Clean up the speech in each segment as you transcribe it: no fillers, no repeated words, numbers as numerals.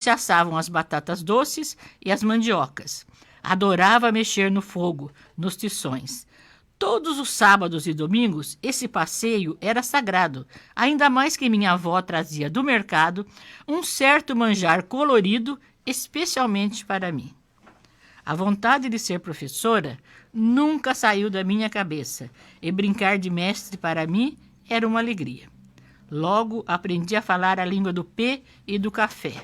se assavam as batatas doces e as mandiocas. Adorava mexer no fogo, nos tições. Todos os sábados e domingos, esse passeio era sagrado, ainda mais que minha avó trazia do mercado um certo manjar colorido especialmente para mim. A vontade de ser professora nunca saiu da minha cabeça e brincar de mestre para mim era uma alegria. Logo aprendi a falar a língua do P e do café.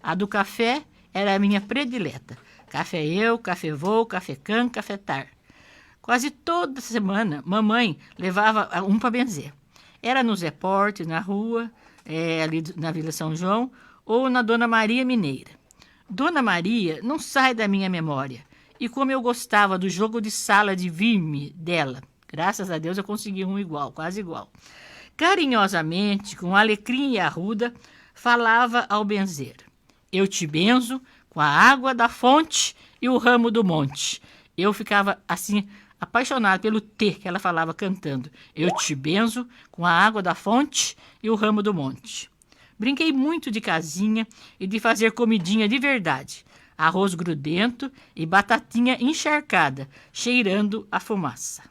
A do café era a minha predileta. Café eu, café vou, café can, cafetar. Quase toda semana, mamãe levava um para benzer. Era no Zé Porte, na rua, ali na Vila São João, ou na Dona Maria Mineira. Dona Maria não sai da minha memória. E como eu gostava do jogo de sala de vime dela. Graças a Deus eu consegui um igual, quase igual. Carinhosamente, com alecrim e arruda, falava ao benzer. Eu te benzo com a água da fonte e o ramo do monte. Eu ficava assim, apaixonado pelo T que ela falava cantando. Eu te benzo com a água da fonte e o ramo do monte. Brinquei muito de casinha e de fazer comidinha de verdade. Arroz grudento e batatinha encharcada, cheirando a fumaça.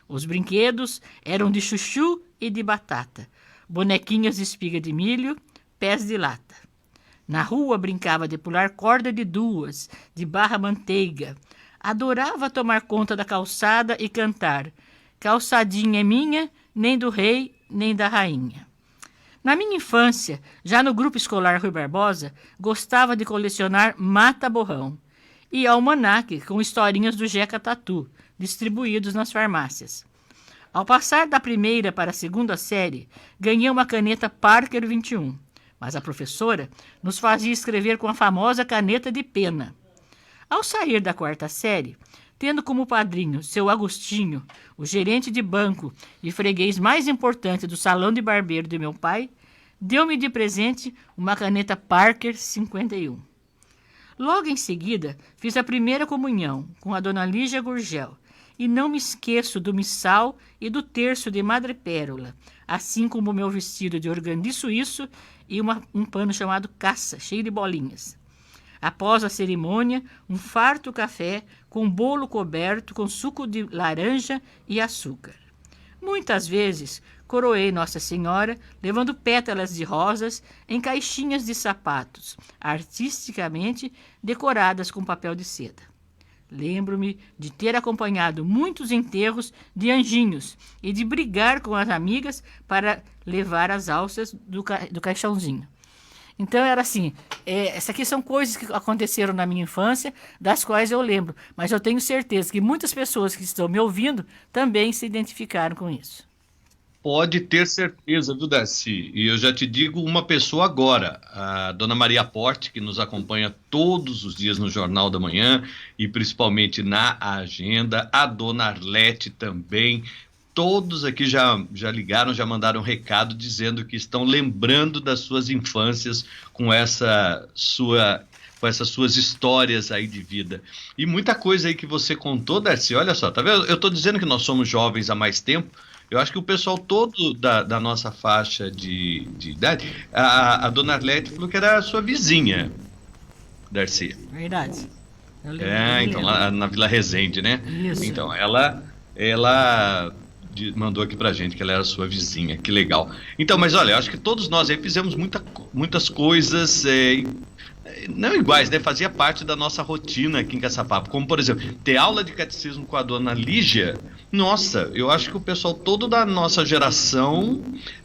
Os brinquedos eram de chuchu e de batata, bonequinhas de espiga de milho, pés de lata. Na rua brincava de pular corda de duas, de barra manteiga. Adorava tomar conta da calçada e cantar. Calçadinha é minha, nem do rei, nem da rainha. Na minha infância, já no grupo escolar Rui Barbosa, gostava de colecionar mata-borrão e almanaque com historinhas do Jeca Tatu, distribuídos nas farmácias. Ao passar da primeira para a segunda série, ganhei uma caneta Parker 21, mas a professora nos fazia escrever com a famosa caneta de pena. Ao sair da quarta série, tendo como padrinho seu Agostinho, o gerente de banco e freguês mais importante do salão de barbeiro de meu pai, deu-me de presente uma caneta Parker 51. Logo em seguida, fiz a primeira comunhão com a dona Lígia Gurgel e não me esqueço do missal e do terço de madrepérola, assim como o meu vestido de organdi suíço e um pano chamado caça, cheio de bolinhas. Após a cerimônia, um farto café com bolo coberto com suco de laranja e açúcar. Muitas vezes, coroei Nossa Senhora levando pétalas de rosas em caixinhas de sapatos, artisticamente decoradas com papel de seda. Lembro-me de ter acompanhado muitos enterros de anjinhos e de brigar com as amigas para levar as alças do caixãozinho. Então era assim, essas aqui são coisas que aconteceram na minha infância, das quais eu lembro, mas eu tenho certeza que muitas pessoas que estão me ouvindo também se identificaram com isso. Pode ter certeza, viu, Darcy? E eu já te digo uma pessoa agora, a dona Maria Porte, que nos acompanha todos os dias no Jornal da Manhã e principalmente na agenda, a dona Arlete também. Todos aqui já ligaram, já mandaram um recado dizendo que estão lembrando das suas infâncias com essas suas histórias aí de vida. E muita coisa aí que você contou, Darcy, olha só, tá vendo? Eu tô dizendo que nós somos jovens há mais tempo. Eu acho que o pessoal todo da nossa faixa de idade, a dona Arlete falou que era a sua vizinha, Darcy. Verdade. Então lá na Vila Resende, né? Isso. Então, ela mandou aqui pra gente que ela era sua vizinha, que legal. Então, mas olha, eu acho que todos nós aí fizemos muitas coisas não iguais, né? Fazia parte da nossa rotina aqui em Caçapava. Como, por exemplo, ter aula de catecismo com a dona Lígia. Nossa, eu acho que o pessoal todo da nossa geração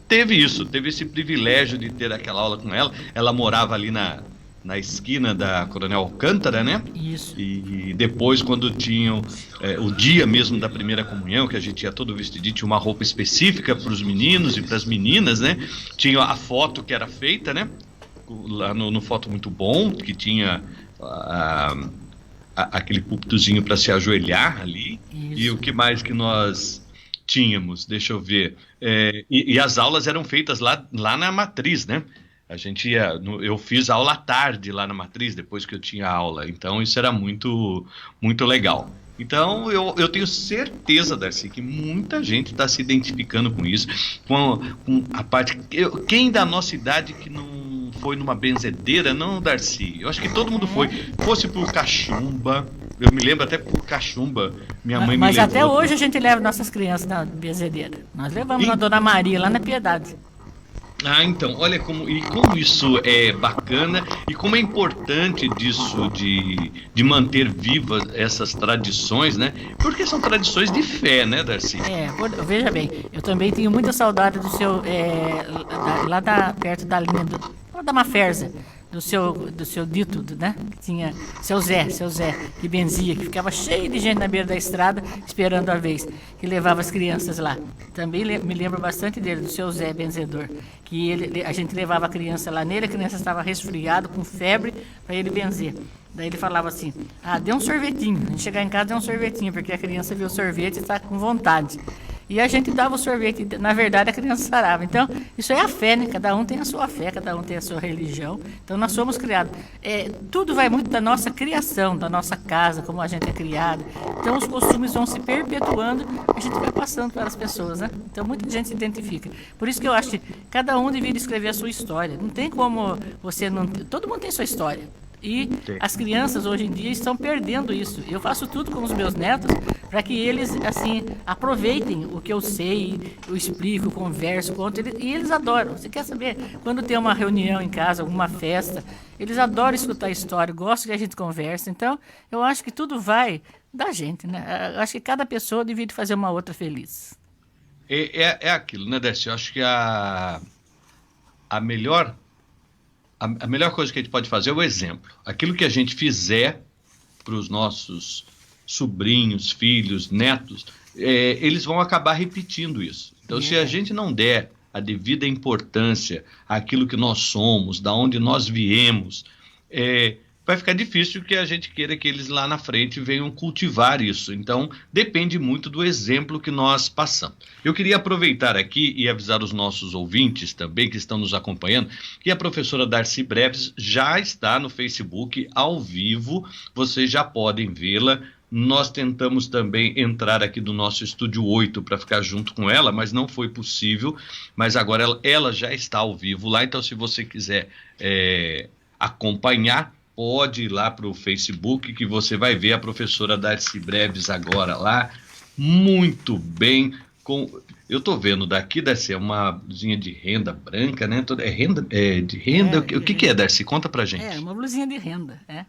teve esse privilégio de ter aquela aula com ela. Ela morava ali na esquina da Coronel Alcântara, né? Isso. E depois, quando tinham o dia mesmo da primeira comunhão, que a gente ia todo vestidinho, tinha uma roupa específica para os meninos e para as meninas, né? Tinha a foto que era feita, né? Lá no Foto Muito Bom, que tinha aquele púlpitozinho para se ajoelhar ali. Isso. E o que mais que nós tínhamos? Deixa eu ver. E as aulas eram feitas lá na matriz, né? Eu fiz aula à tarde lá na matriz, depois que eu tinha aula. Então isso era muito, muito legal. Então eu tenho certeza, Darcy, que muita gente está se identificando com isso, com a parte. Quem da nossa idade que não não foi numa benzedeira, não, Darcy? Eu acho que todo mundo foi. Fosse por cachumba, eu me lembro até por cachumba, minha mãe me Mas levou. até hoje a gente leva nossas crianças na benzedeira. Nós levamos na Dona Maria, lá na Piedade. Ah, então, olha como isso é bacana e como é importante disso de manter vivas essas tradições, né? Porque são tradições de fé, né, Darcy? Veja bem, eu também tenho muita saudade do seu, perto da linha da Maferza, do seu dito, né? Que tinha seu Zé, que benzia, que ficava cheio de gente na beira da estrada esperando a vez, que levava as crianças lá. Também me lembro bastante dele, do seu Zé benzedor, que a gente levava a criança lá nele, a criança estava resfriada, com febre, para ele benzer. Daí ele falava assim, dê um sorvetinho. A gente chegar em casa, dê um sorvetinho, porque a criança viu o sorvete e está com vontade. E a gente dava o sorvete, na verdade a criança sarava. Então, isso é a fé, né? Cada um tem a sua fé, cada um tem a sua religião. Então, nós somos criados. Tudo vai muito da nossa criação, da nossa casa, como a gente é criado. Então, os costumes vão se perpetuando, a gente vai passando para as pessoas, né? Então, muita gente se identifica. Por isso que eu acho que cada um devia escrever a sua história. Não tem como você não... Todo mundo tem sua história. E as crianças hoje em dia estão perdendo isso. Eu faço tudo com os meus netos para que eles assim aproveitem o que eu sei, eu explico, converso, conto, e eles adoram. Você quer saber? Quando tem uma reunião em casa, alguma festa, eles adoram escutar história, gostam que a gente converse. Então, eu acho que tudo vai da gente, né? Eu acho que cada pessoa devia fazer uma outra feliz. É aquilo, né, Darcy? Eu acho que a melhor coisa que a gente pode fazer é o exemplo. Aquilo que a gente fizer para os nossos sobrinhos, filhos, netos, eles vão acabar repetindo isso. Então, se a gente não der a devida importância àquilo que nós somos, da onde nós viemos, vai ficar difícil que a gente queira que eles lá na frente venham cultivar isso. Então, depende muito do exemplo que nós passamos. Eu queria aproveitar aqui e avisar os nossos ouvintes também que estão nos acompanhando que a professora Darcy Breves já está no Facebook ao vivo, vocês já podem vê-la. Nós tentamos também entrar aqui do nosso Estúdio 8 para ficar junto com ela, mas não foi possível. Mas agora ela já está ao vivo lá, então se você quiser acompanhar, pode ir lá para o Facebook que você vai ver a professora Darcy Breves agora lá, muito bem. Eu estou vendo daqui, Darcy, é uma blusinha de renda branca, né? De renda. O que é, Darcy? Conta pra gente. Uma blusinha de renda, né?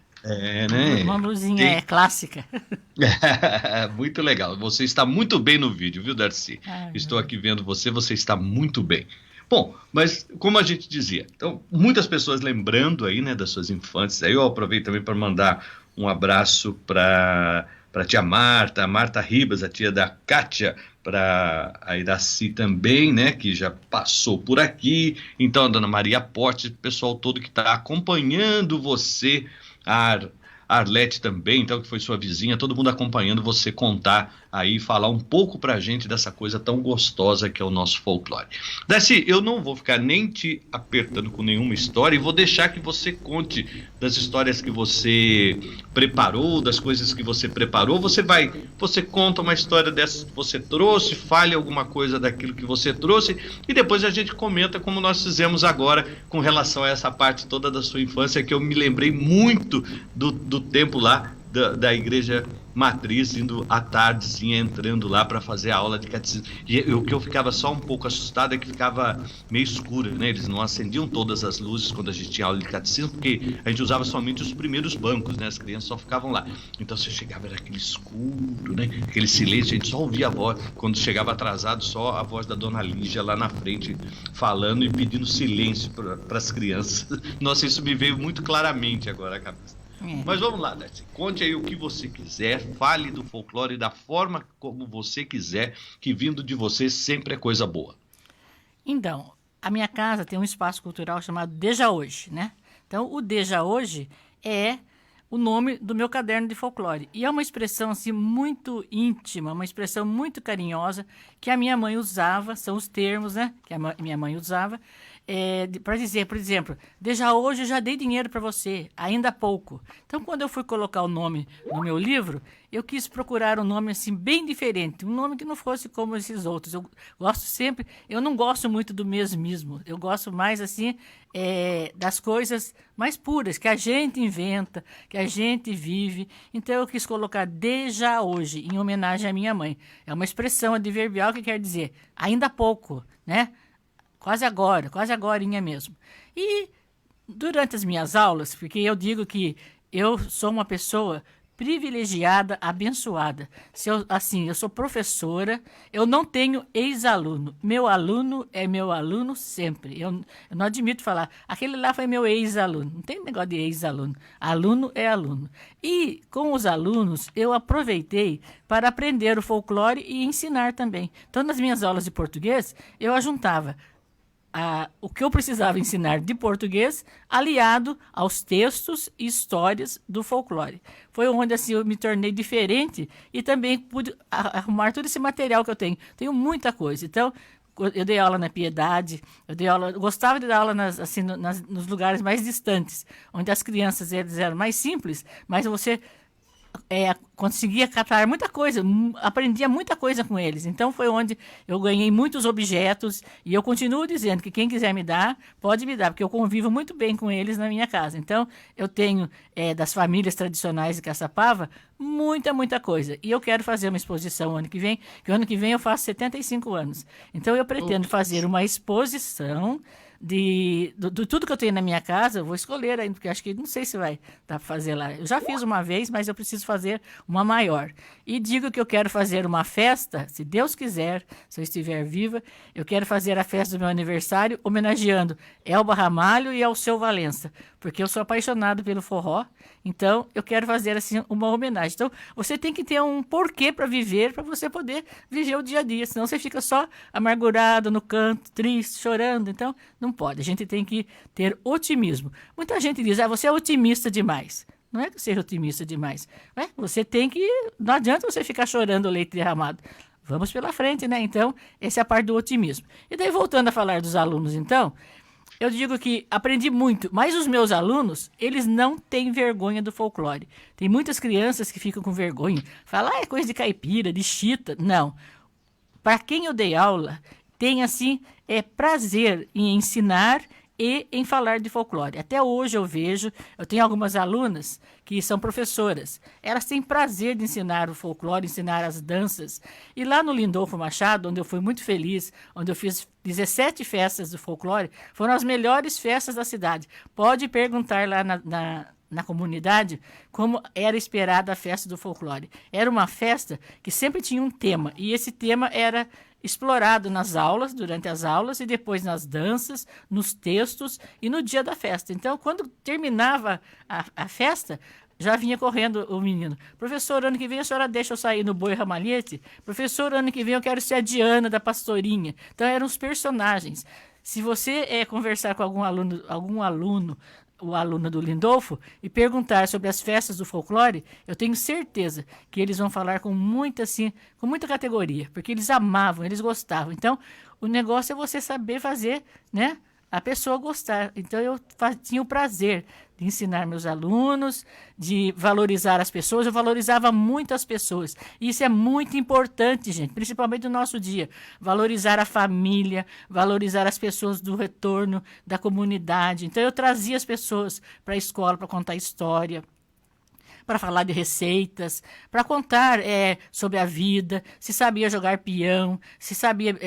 Uma blusinha clássica. Muito legal. Você está muito bem no vídeo, viu, Darcy? Estou aqui vendo você está muito bem. Bom, mas como a gente dizia, então, muitas pessoas lembrando aí, né, das suas infâncias. Aí eu aproveito também para mandar um abraço para a tia Marta, a Marta Ribas, a tia da Kátia, para a Iraci também, né, que já passou por aqui. Então, a Dona Maria Porte, o pessoal todo que está acompanhando você, a Arlete também, então, que foi sua vizinha, todo mundo acompanhando você contar aí, falar um pouco pra gente dessa coisa tão gostosa que é o nosso folclore. Darcy, eu não vou ficar nem te apertando com nenhuma história e vou deixar que você conte das histórias que você preparou, das coisas que você preparou. Você conta uma história dessas que você trouxe, fale alguma coisa daquilo que você trouxe e depois a gente comenta como nós fizemos agora com relação a essa parte toda da sua infância, que eu me lembrei muito do tempo lá da igreja matriz, indo à tardezinha, entrando lá para fazer a aula de catecismo. E o que eu ficava só um pouco assustado é que ficava meio escuro, né? Eles não acendiam todas as luzes quando a gente tinha aula de catecismo, porque a gente usava somente os primeiros bancos, né? As crianças só ficavam lá. Então você chegava, era aquele escuro, né? Aquele silêncio, a gente só ouvia a voz. Quando chegava atrasado, só a voz da dona Lígia lá na frente, falando e pedindo silêncio para as crianças. Nossa, isso me veio muito claramente agora à cabeça. Mas vamos lá, Darcy, conte aí o que você quiser, fale do folclore da forma como você quiser, que vindo de você sempre é coisa boa. Então, a minha casa tem um espaço cultural chamado Deja Hoje, né? Então, o Deja Hoje é o nome do meu caderno de folclore. E é uma expressão assim muito íntima, uma expressão muito carinhosa que a minha mãe usava, são os termos, né, que a minha mãe usava, para dizer, por exemplo, desde hoje eu já dei dinheiro para você, ainda há pouco. Então, quando eu fui colocar o nome no meu livro, eu quis procurar um nome assim bem diferente, um nome que não fosse como esses outros. Eu gosto sempre, eu não gosto muito do mesmismo, eu gosto mais assim das coisas mais puras, que a gente inventa, que a gente vive. Então, eu quis colocar desde hoje, em homenagem à minha mãe. É uma expressão adverbial que quer dizer ainda há pouco, né? Quase agorinha mesmo. E durante as minhas aulas, porque eu digo que eu sou uma pessoa privilegiada, abençoada. Eu sou professora, eu não tenho ex-aluno. Meu aluno é meu aluno sempre. Eu não admito falar, aquele lá foi meu ex-aluno. Não tem negócio de ex-aluno. Aluno é aluno. E com os alunos, eu aproveitei para aprender o folclore e ensinar também. Então, nas minhas aulas de português, eu ajuntava o que eu precisava ensinar de português, aliado aos textos e histórias do folclore. Foi onde assim, eu me tornei diferente e também pude arrumar todo esse material que eu tenho. Tenho muita coisa. Então, eu dei aula na Piedade, eu gostava de dar aula nos lugares mais distantes, onde as crianças eram mais simples, mas você conseguia captar muita coisa, aprendia muita coisa com eles. Então foi onde eu ganhei muitos objetos e eu continuo dizendo que quem quiser me dar, pode me dar, porque eu convivo muito bem com eles na minha casa. Então eu tenho das famílias tradicionais de Caçapava muita coisa. E eu quero fazer uma exposição ano que vem, que o ano que vem eu faço 75 anos. Então eu pretendo fazer uma exposição de tudo que eu tenho na minha casa. Eu vou escolher ainda, porque acho que não sei se vai dar para fazer lá. Eu já fiz uma vez, mas eu preciso fazer uma maior. E digo que eu quero fazer uma festa, se Deus quiser, se eu estiver viva, eu quero fazer a festa do meu aniversário homenageando Elba Ramalho e Alceu Valença, porque eu sou apaixonado pelo forró, então eu quero fazer assim uma homenagem. Então você tem que ter um porquê para viver, para você poder viver o dia a dia, senão você fica só amargurado no canto, triste, chorando. Então não pode, a gente tem que ter otimismo. Muita gente diz, você é otimista demais. Não é que seja otimista demais. Você tem que, não adianta você ficar chorando o leite derramado. Vamos pela frente, né? Então, essa é a parte do otimismo. E daí, voltando a falar dos alunos, então, eu digo que aprendi muito, mas os meus alunos, eles não têm vergonha do folclore. Tem muitas crianças que ficam com vergonha. Falam, é coisa de caipira, de chita. Não. Para quem eu dei aula, tem, assim, prazer em ensinar e em falar de folclore. Até hoje eu tenho algumas alunas que são professoras. Elas têm prazer de ensinar o folclore, ensinar as danças. E lá no Lindolfo Machado, onde eu fui muito feliz, onde eu fiz 17 festas do folclore, foram as melhores festas da cidade. Pode perguntar lá na comunidade como era esperada a festa do folclore. Era uma festa que sempre tinha um tema, e esse tema era explorado nas aulas, durante as aulas, e depois nas danças, nos textos e no dia da festa. Então, quando terminava a festa, já vinha correndo o menino. Professor, ano que vem a senhora deixa eu sair no boi ramalhete? Professor, ano que vem eu quero ser a Diana da Pastorinha. Então, eram os personagens. Se você conversar com algum aluno, o aluno do Lindolfo, e perguntar sobre as festas do folclore, eu tenho certeza que eles vão falar com muita categoria, porque eles amavam, eles gostavam. Então, o negócio é você saber fazer, né, a pessoa gostar. Então, eu tinha o prazer de ensinar meus alunos, de valorizar as pessoas. Eu valorizava muito as pessoas. E isso é muito importante, gente, principalmente no nosso dia. Valorizar a família, valorizar as pessoas do retorno da comunidade. Então, eu trazia as pessoas para a escola para contar história, para falar de receitas, para contar sobre a vida, se sabia jogar peão, se sabia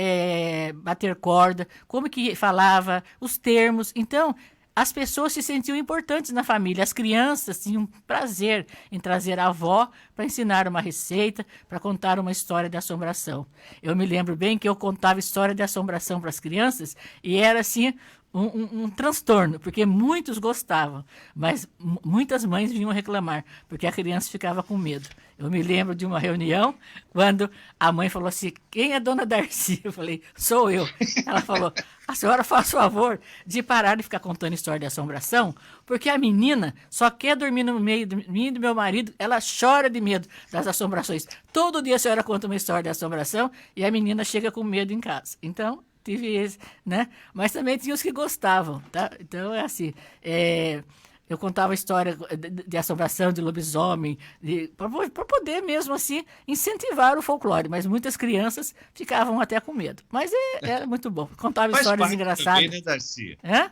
bater corda, como que falava, os termos. Então, as pessoas se sentiam importantes na família. As crianças tinham prazer em trazer a avó para ensinar uma receita, para contar uma história de assombração. Eu me lembro bem que eu contava história de assombração para as crianças e era assim um transtorno, porque muitos gostavam, mas muitas mães vinham reclamar, porque a criança ficava com medo. Eu me lembro de uma reunião, quando a mãe falou assim, quem é Dona Darcy? Eu falei, sou eu. Ela falou, a senhora faz o favor de parar de ficar contando história de assombração, porque a menina só quer dormir no meio de mim e do meu marido, ela chora de medo das assombrações. Todo dia a senhora conta uma história de assombração e a menina chega com medo em casa. Então, tive esse, né? Mas também tinha os que gostavam, tá? Então é assim, eu contava história de assombração, de lobisomem, para poder mesmo assim incentivar o folclore. Mas muitas crianças ficavam até com medo. Mas era muito bom. Contava Faz histórias parte engraçadas. também, né, Darcy? Hã?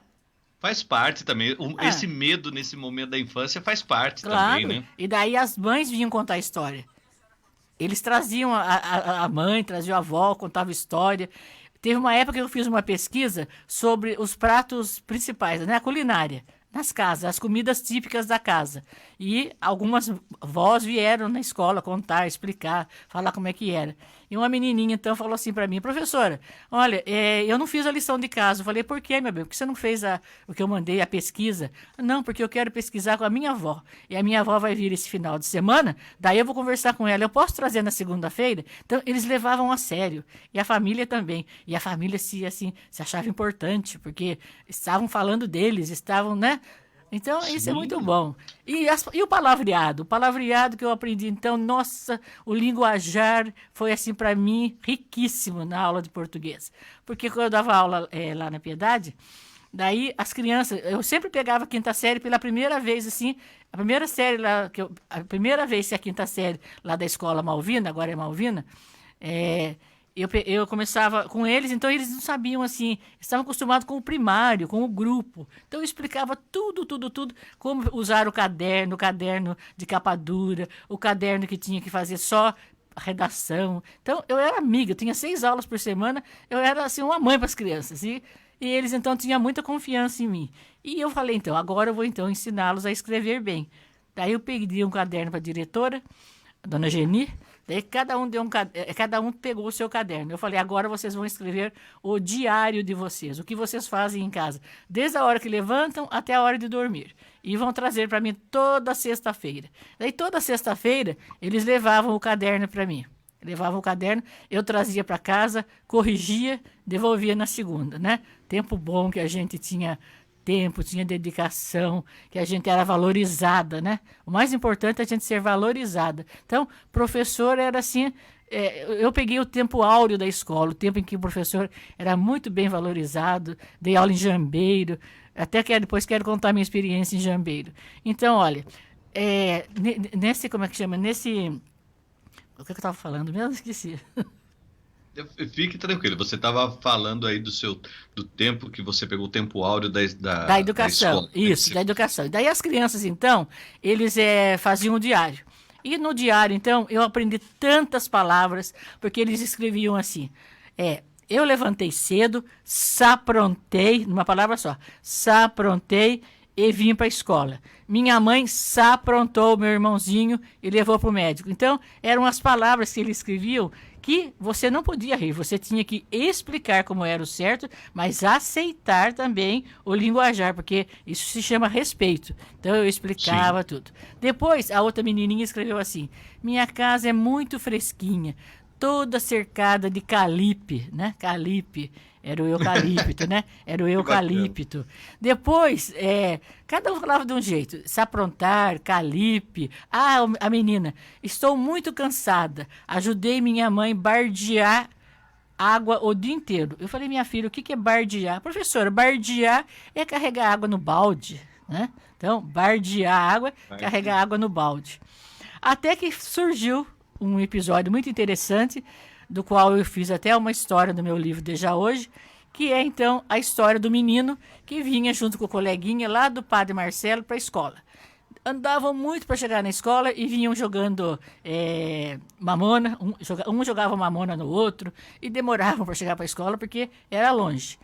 Faz parte também. Ah, Esse medo nesse momento da infância faz parte também, claro. né? E daí as mães vinham contar a história. Eles traziam a mãe, traziam a avó, contavam história. Teve uma época que eu fiz uma pesquisa sobre os pratos principais, né? A culinária, nas casas, as comidas típicas da casa. E algumas vós vieram na escola contar, explicar, falar como é que era. E uma menininha, então, falou assim para mim, professora, olha, eu não fiz a lição de casa. Eu falei, por quê, meu bem? Por que você não fez o que eu mandei, a pesquisa? Não, porque eu quero pesquisar com a minha avó. E a minha avó vai vir esse final de semana, daí eu vou conversar com ela. Eu posso trazer na segunda-feira? Então, eles levavam a sério. E a família também. E a família se achava importante, porque estavam falando deles, estavam, né? Então, isso é muito Sim. bom. E o palavreado? O palavreado que eu aprendi, então, nossa, o linguajar foi, assim, para mim, riquíssimo na aula de português. Porque quando eu dava aula lá na Piedade, daí as crianças, eu sempre pegava a quinta série pela primeira vez, assim, a primeira série lá, a primeira vez que a quinta série lá da escola Malvina, agora é Malvina, eu começava com eles, então eles não sabiam assim, estavam acostumados com o primário, com o grupo. Então eu explicava tudo, como usar o caderno de capa dura, o caderno que tinha que fazer só a redação. Então eu era amiga, eu tinha 6 aulas por semana, eu era assim uma mãe para as crianças. E eles então tinham muita confiança em mim. E eu falei, então, agora eu vou então ensiná-los a escrever bem. Daí eu pedi um caderno para a diretora, a dona Geni. Daí cada um pegou o seu caderno. Eu falei, agora vocês vão escrever o diário de vocês, o que vocês fazem em casa, desde a hora que levantam até a hora de dormir. E vão trazer para mim toda sexta-feira. Daí toda sexta-feira eles levavam o caderno para mim. Levavam o caderno, eu trazia para casa, corrigia, devolvia na segunda, né? Tempo bom que a gente tinha tempo, tinha dedicação, que a gente era valorizada, né? O mais importante é a gente ser valorizada. Então, professor era assim, eu peguei o tempo áureo da escola, o tempo em que o professor era muito bem valorizado, dei aula em Jambeiro, até que depois quero contar minha experiência em Jambeiro. Então, olha, como é que chama? O que eu estava falando mesmo? Esqueci. Fique tranquilo, você estava falando aí do tempo que você pegou o tempo áureo Da da educação, escola. isso, da educação. E daí as crianças, então, eles faziam o diário. E no diário, então, eu aprendi tantas palavras, porque eles escreviam assim, eu levantei cedo, saprontei, numa palavra só, saprontei e vim para a escola. Minha mãe saprontou meu irmãozinho e levou para o médico. Então, eram as palavras que eles escreviam que você não podia rir, você tinha que explicar como era o certo, mas aceitar também o linguajar, porque isso se chama respeito. Então eu explicava Sim. tudo. Depois a outra menininha escreveu assim: minha casa é muito fresquinha, toda cercada de calipe, né? Calipe. Era o eucalipto, né? Era o Que bacana. eucalipto. Depois, cada um falava de um jeito. Saprontar, calipe. Ah, a menina, estou muito cansada. Ajudei minha mãe bardear água o dia inteiro. Eu falei, minha filha, o que é bardear? Professora, bardear é carregar água no balde, né? Então, bardear água, carregar água no balde. Até que surgiu um episódio muito interessante, do qual eu fiz até uma história no meu livro Deja Hoje, que é então a história do menino que vinha junto com o coleguinha lá do Padre Marcelo para a escola. Andavam muito para chegar na escola e vinham jogando mamona, um jogava mamona no outro e demoravam para chegar para a escola porque era longe.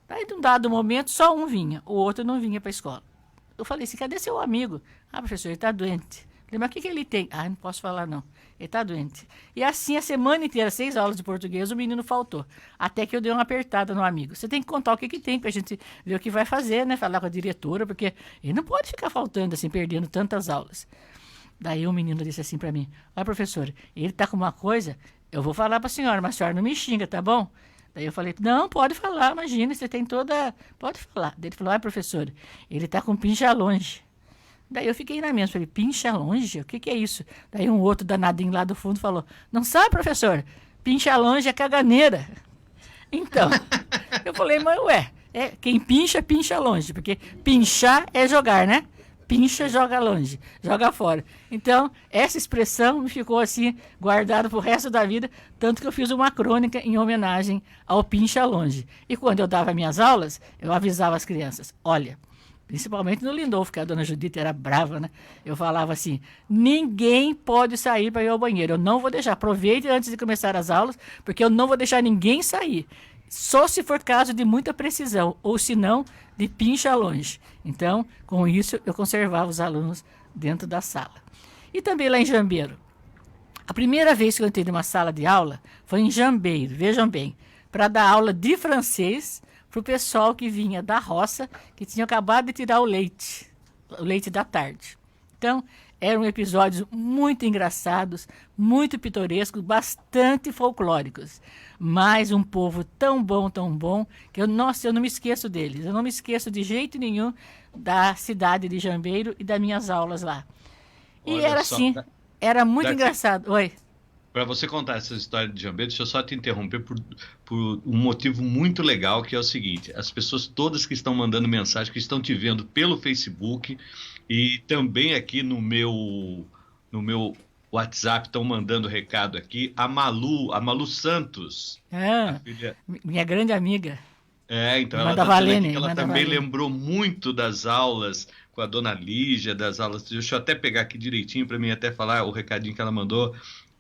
Daí, de um dado momento, só um vinha, o outro não vinha para a escola. Eu falei assim, cadê seu amigo? Ah, professor, ele está doente. Eu falei, mas o que ele tem? Ah, não posso falar não. Ele está doente. E assim a semana inteira, 6 aulas de português, o menino faltou. Até que eu dei uma apertada no amigo. Você tem que contar o que tem pra gente ver o que vai fazer, né? Falar com a diretora, porque ele não pode ficar faltando assim, perdendo tantas aulas. Daí o menino disse assim pra mim, olha professora, ele tá com uma coisa, eu vou falar pra senhora, mas a senhora não me xinga, tá bom? Daí eu falei, não, pode falar, imagina, você tem toda... Pode falar. Daí ele falou, olha professora, ele tá com pincha longe. Daí eu fiquei na mesma, falei, pincha longe? O que é isso? Daí um outro danadinho lá do fundo falou, não sabe, professor? Pincha longe é caganeira. Então, eu falei, mas ué, quem pincha, pincha longe, porque pinchar é jogar, né? Pincha, joga longe, joga fora. Então, essa expressão me ficou assim, guardada pro resto da vida, tanto que eu fiz uma crônica em homenagem ao pincha longe. E quando eu dava minhas aulas, eu avisava as crianças, olha, principalmente no Lindolfo, que a dona Judita era brava, né? Eu falava assim, ninguém pode sair para ir ao banheiro, eu não vou deixar, aproveite antes de começar as aulas, porque eu não vou deixar ninguém sair. Só se for caso de muita precisão, ou se não, de pincha longe. Então, com isso, eu conservava os alunos dentro da sala. E também lá em Jambeiro. A primeira vez que eu entrei numa sala de aula foi em Jambeiro, vejam bem, para dar aula de francês para o pessoal que vinha da roça, que tinha acabado de tirar o leite da tarde. Então, eram episódios muito engraçados, muito pitorescos, bastante folclóricos. Mas um povo tão bom, que eu não me esqueço deles. Eu não me esqueço de jeito nenhum da cidade de Jambeiro e das minhas aulas lá. E Olha era só, assim, era muito Darcy, engraçado. Oi. para você contar essa história de Jambeiro, deixa eu só te interromper por um motivo muito legal, que é o seguinte: as pessoas todas que estão mandando mensagem, que estão te vendo pelo Facebook e também aqui no meu WhatsApp, estão mandando recado aqui. A Malu Santos, a Ah, filha. minha grande amiga. Então ela Manda está dizendo aqui Valene, que ela manda também Valene. lembrou muito das aulas com a dona Lígia, das aulas. Deixa eu até pegar aqui direitinho para mim até falar o recadinho que ela mandou.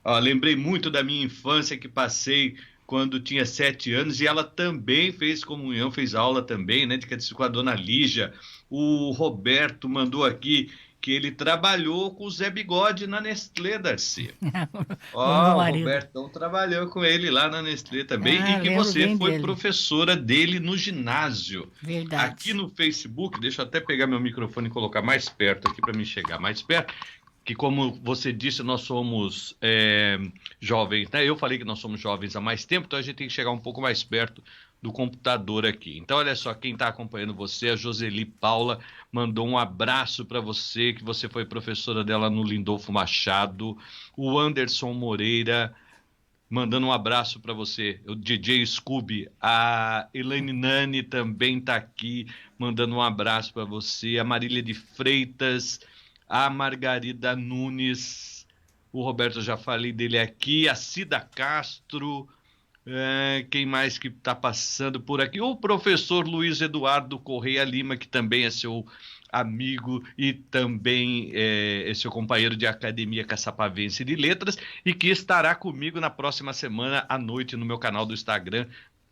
Ó, lembrei muito da minha infância que passei quando tinha 7 anos, e ela também fez comunhão, fez aula também, né, de catecismo com a dona Lígia. O Roberto mandou aqui que ele trabalhou com o Zé Bigode na Nestlé, Darcy. O meu Ó, o marido. Robertão trabalhou com ele lá na Nestlé também, Ah, e que lembro você bem foi dele. professora dele no ginásio. Aqui Verdade. no Facebook, deixa eu até pegar meu microfone e colocar mais perto aqui para me chegar mais perto, que como você disse, nós somos jovens, né? Eu falei que nós somos jovens há mais tempo, então a gente tem que chegar um pouco mais perto do computador aqui. Então, olha só, quem está acompanhando você, a Joseli Paula, mandou um abraço para você, que você foi professora dela no Lindolfo Machado. O Anderson Moreira mandando um abraço para você, o DJ Scooby. A Elaine Nani também está aqui, mandando um abraço para você. A Marília de Freitas, a Margarida Nunes, o Roberto, já falei dele aqui, a Cida Castro. Quem mais que está passando por aqui? O professor Luiz Eduardo Correia Lima, que também é seu amigo e também é seu companheiro de Academia Caçapavense de Letras, e que estará comigo na próxima semana à noite no meu canal do Instagram,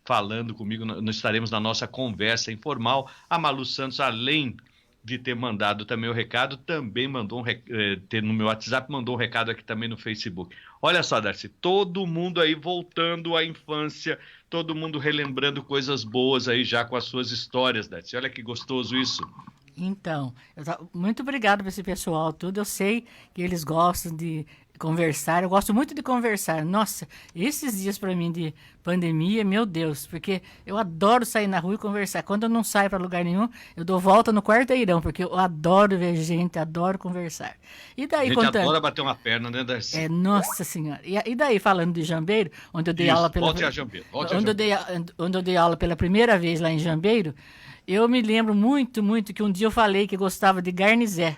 falando comigo. Nós estaremos na nossa conversa informal. A Malu Santos, além de ter mandado também o recado, também mandou ter no meu WhatsApp, mandou um recado aqui também no Facebook. Olha só, Darcy, todo mundo aí voltando à infância, todo mundo relembrando coisas boas aí já com as suas histórias, Darcy. Olha que gostoso isso. Então, muito obrigado para esse pessoal tudo. Eu sei que eles gostam de conversar. Eu gosto muito de conversar. Nossa, esses dias para mim de pandemia, meu Deus, porque eu adoro sair na rua e conversar. Quando eu não saio para lugar nenhum, eu dou volta no quarteirão, porque eu adoro ver gente, adoro conversar. E A daí gente contando, adora bater uma perna, né, Darcy? nossa senhora. E daí falando de Jambeiro, onde eu dei aula Isso, pela volte a Jambeiro, volte a onde eu Jambeiro. onde eu dei aula pela primeira vez lá em Jambeiro, eu me lembro muito que um dia eu falei que gostava de garnizé.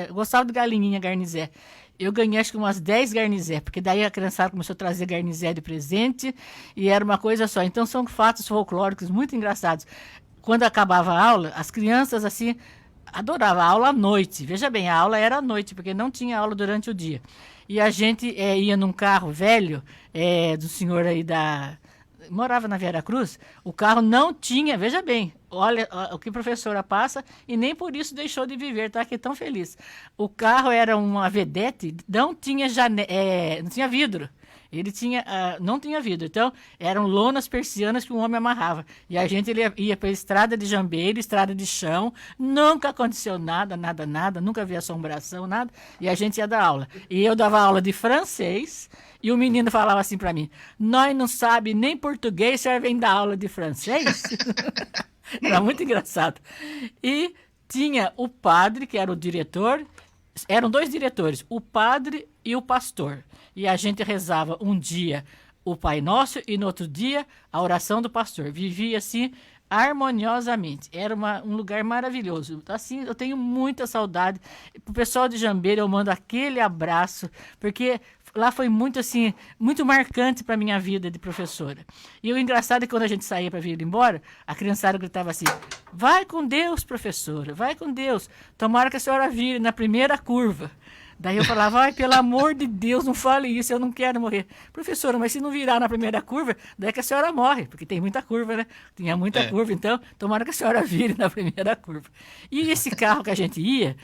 Eu gostava de galinhinha garnizé. Eu ganhei acho que umas 10 garnizé, porque daí a criançada começou a trazer garnizé de presente e era uma coisa só. Então são fatos folclóricos muito engraçados. Quando acabava a aula, as crianças assim adoravam a aula à noite. Veja bem, a aula era à noite, porque não tinha aula durante o dia. E a gente ia num carro velho do senhor aí morava na Vera Cruz, o carro não tinha, veja bem, olha o que a professora passa, e nem por isso deixou de viver, tá aqui tão feliz. O carro era uma Vedete, não tinha não tinha vidro. Ele não tinha vidro, então eram lonas persianas que o homem amarrava. E a gente ia pela estrada de Jambeiro, estrada de chão, nunca aconteceu nada, nunca vi assombração, nada, e a gente ia dar aula. E eu dava aula de francês, e o menino falava assim para mim, nós não sabe nem português, você vem dar aula de francês? Era muito engraçado. E tinha o padre, que era o diretor, eram dois diretores, o padre e o pastor. E a gente rezava um dia o Pai Nosso e no outro dia a oração do pastor. Vivia assim harmoniosamente. Era um lugar maravilhoso. Assim, eu tenho muita saudade. Pro pessoal de Jambeiro eu mando aquele abraço, porque lá foi muito assim, muito marcante para minha vida de professora. E o engraçado é que quando a gente saía para vir embora, a criançada gritava assim: vai com Deus, professora, vai com Deus. Tomara que a senhora vire na primeira curva. Daí eu falava: ai, pelo amor de Deus, não fale isso, eu não quero morrer. Professora, mas se não virar na primeira curva, daí que a senhora morre, porque tem muita curva, né? Tinha muita curva, então tomara que a senhora vire na primeira curva. E esse carro que a gente ia,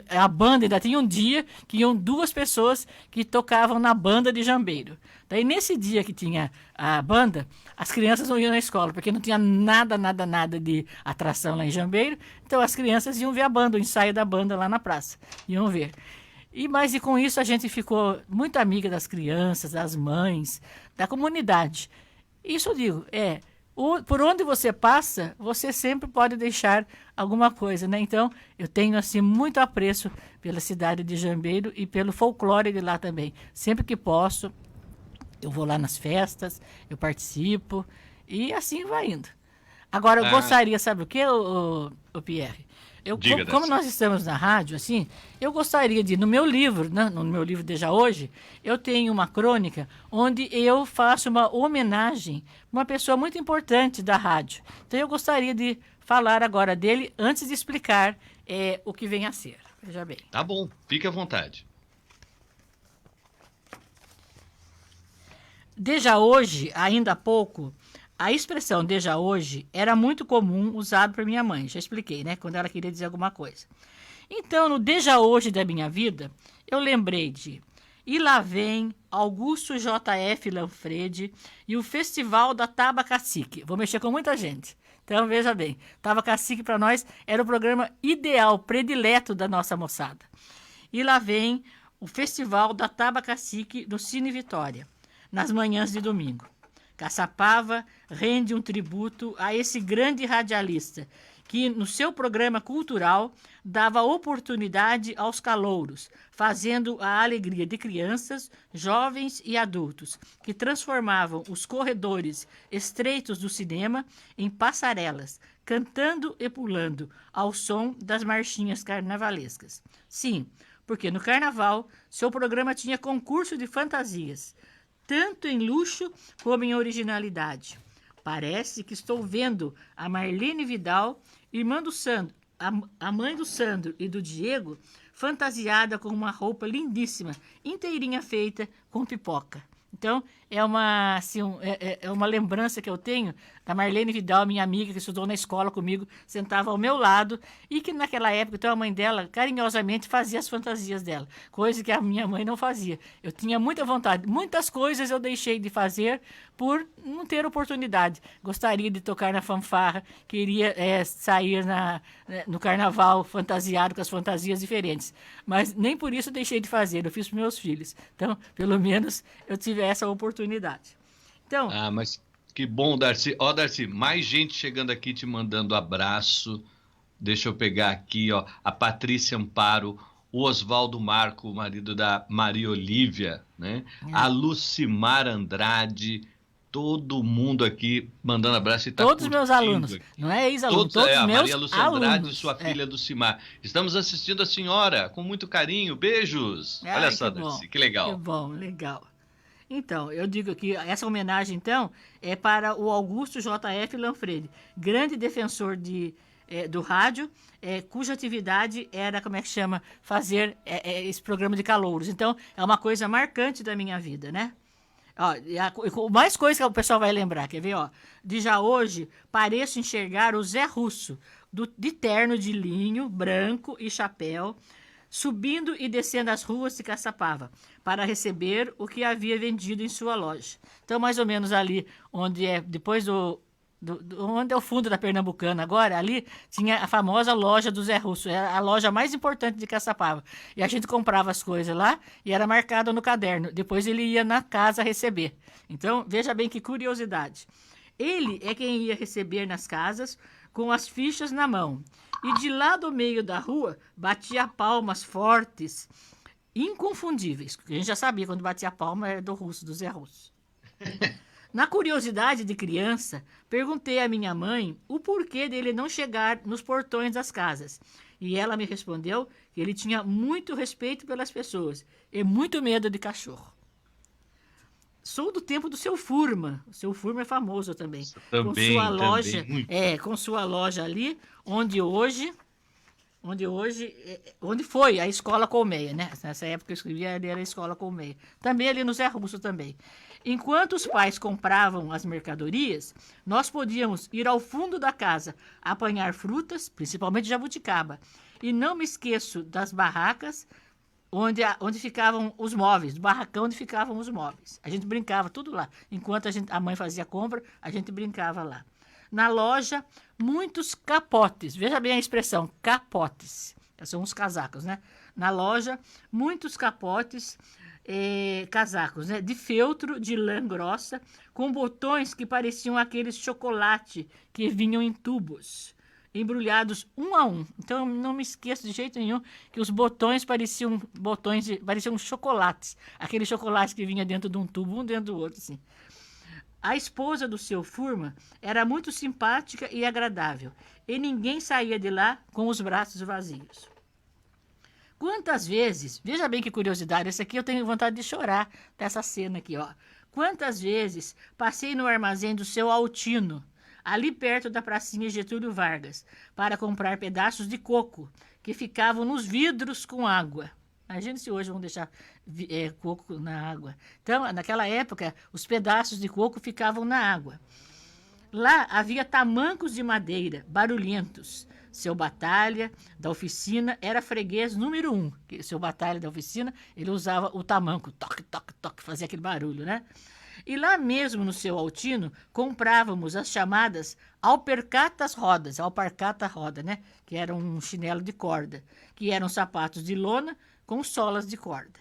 a banda ainda tinha um dia que iam 2 pessoas que tocavam na banda de Jambeiro. Daí nesse dia que tinha a banda, as crianças não iam na escola, porque não tinha nada de atração lá em Jambeiro. Então as crianças iam ver a banda, o ensaio da banda lá na praça. Iam ver. E com isso a gente ficou muito amiga das crianças, das mães, da comunidade. Isso eu digo, por onde você passa, você sempre pode deixar alguma coisa, né? Então, eu tenho, assim, muito apreço pela cidade de Jambeiro e pelo folclore de lá também. Sempre que posso, eu vou lá nas festas, eu participo e assim vai indo. Agora, eu gostaria, sabe o quê, o Pierre? Como nós estamos na rádio, assim, eu gostaria de, no meu livro, né, no meu livro Deja Hoje, eu tenho uma crônica onde eu faço uma homenagem a uma pessoa muito importante da rádio. Então, eu gostaria de falar agora dele antes de explicar o que vem a ser. Veja bem. Tá bom, fique à vontade. Deja hoje, ainda há pouco, a expressão deja hoje era muito comum usada por minha mãe. Já expliquei, né? Quando ela queria dizer alguma coisa. Então, no deja hoje da minha vida, eu lembrei de E lá vem Augusto J.F. Lanfredi e o Festival da Taba Cacique. Vou mexer com muita gente. Então, veja bem, Taba Cacique para nós era o programa ideal, predileto da nossa moçada. E lá vem o Festival da Taba Cacique do Cine Vitória, nas manhãs de domingo. Caçapava rende um tributo a esse grande radialista que, no seu programa cultural, dava oportunidade aos calouros, fazendo a alegria de crianças, jovens e adultos, que transformavam os corredores estreitos do cinema em passarelas, cantando e pulando ao som das marchinhas carnavalescas. Sim, porque no carnaval, seu programa tinha concurso de fantasias, tanto em luxo como em originalidade. Parece que estou vendo a Marlene Vidal, irmã do Sandro, a mãe do Sandro e do Diego, fantasiada com uma roupa lindíssima, inteirinha feita com pipoca. Então, é uma lembrança que eu tenho da Marlene Vidal, minha amiga, que estudou na escola comigo, sentava ao meu lado, e que naquela época, então, a mãe dela carinhosamente fazia as fantasias dela, coisa que a minha mãe não fazia. Eu tinha muita vontade, muitas coisas eu deixei de fazer por não ter oportunidade. Gostaria de tocar na fanfarra, queria sair no carnaval fantasiado com as fantasias diferentes, mas nem por isso eu deixei de fazer, eu fiz para meus filhos. Então, pelo menos, eu tive essa oportunidade. Então, mas que bom, Darcy. Ó, Darcy, mais gente chegando aqui te mandando abraço. Deixa eu pegar aqui, ó, a Patrícia Amparo, o Oswaldo Marco, o marido da Maria Olívia, né? A Lucimar Andrade, todo mundo aqui mandando abraço e tá todos os meus alunos, aqui. Não é ex-alunos, todos a meus Maria Lúcia Andrade alunos. E sua filha Lucimar. Estamos assistindo a senhora com muito carinho. Beijos. Ai, olha só, Darcy, que legal. Que bom, legal. Então, eu digo que essa homenagem, então, é para o Augusto J.F. Lanfredi, grande defensor do rádio, cuja atividade era, fazer esse programa de calouros. Então, é uma coisa marcante da minha vida, né? Ó, mais coisa que o pessoal vai lembrar, quer ver? Ó, de já hoje, pareço enxergar o Zé Russo, de terno de linho, branco e chapéu, subindo e descendo as ruas de Caçapava para receber o que havia vendido em sua loja. Então, mais ou menos ali, onde depois onde é o fundo da Pernambucana agora, ali tinha a famosa loja do Zé Russo, era a loja mais importante de Caçapava. E a gente comprava as coisas lá e era marcado no caderno. Depois ele ia na casa receber. Então, veja bem que curiosidade. Ele é quem ia receber nas casas com as fichas na mão. E de lá do meio da rua batia palmas fortes inconfundíveis. A gente já sabia quando batia a palma era do Russo, do Zé Russo. Na curiosidade de criança, perguntei à minha mãe o porquê dele não chegar nos portões das casas. E ela me respondeu que ele tinha muito respeito pelas pessoas e muito medo de cachorro. Sou do tempo do seu Furman. O seu Furman é famoso também. Com sua loja, com sua loja ali, onde foi a Escola Colmeia, né? Nessa época eu escrevia, ali era a Escola Colmeia. Também ali no Zé Russo também. Enquanto os pais compravam as mercadorias, nós podíamos ir ao fundo da casa, apanhar frutas, principalmente jabuticaba. E não me esqueço das barracas onde ficavam os móveis, do barracão onde ficavam os móveis. A gente brincava tudo lá. Enquanto a mãe fazia compra, a gente brincava lá. Na loja, muitos capotes. Veja bem a expressão, capotes. São uns casacos, né? Na loja, muitos capotes, casacos, né? De feltro, de lã grossa, com botões que pareciam aqueles chocolate que vinham em tubos, embrulhados um a um. Então, não me esqueço de jeito nenhum que os botões pareciam chocolates. Aquele chocolate que vinha dentro de um tubo, um dentro do outro, assim. A esposa do seu Furman era muito simpática e agradável, e ninguém saía de lá com os braços vazios. Quantas vezes, veja bem que curiosidade, essa aqui eu tenho vontade de chorar dessa cena aqui, ó. Quantas vezes passei no armazém do seu Altino, ali perto da pracinha Getúlio Vargas, para comprar pedaços de coco que ficavam nos vidros com água. Imagina se hoje vão deixar coco na água. Então, naquela época, os pedaços de coco ficavam na água. Lá havia tamancos de madeira, barulhentos. Seu Batalha, da oficina, era freguês número 1. Seu Batalha, da oficina, ele usava o tamanco, toque, toque, toque, fazia aquele barulho, né? E lá mesmo no seu Altino, comprávamos as chamadas alpercatas rodas, alparcata roda, né? Que era um chinelo de corda, que eram sapatos de lona com solas de corda.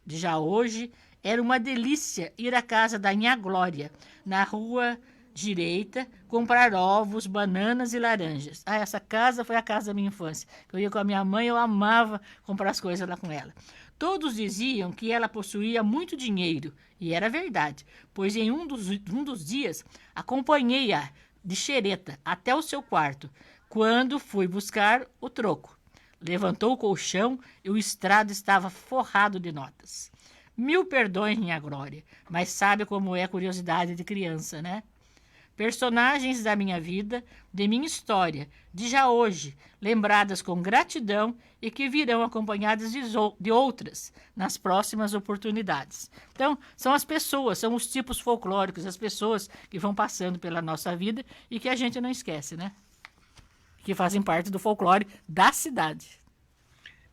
Já hoje, era uma delícia ir à casa da Nha Glória, na rua direita, comprar ovos, bananas e laranjas. Essa casa foi a casa da minha infância. Eu ia com a minha mãe, eu amava comprar as coisas lá com ela. Todos diziam que ela possuía muito dinheiro, e era verdade, pois em um dos dias acompanhei-a de xereta até o seu quarto, quando fui buscar o troco. Levantou o colchão e o estrado estava forrado de notas. Mil perdões, minha Glória, mas sabe como é a curiosidade de criança, né? Personagens da minha vida, de minha história, de já hoje, lembradas com gratidão e que virão acompanhadas de outras nas próximas oportunidades. Então, são as pessoas, são os tipos folclóricos, as pessoas que vão passando pela nossa vida e que a gente não esquece, né? Que fazem parte do folclore da cidade.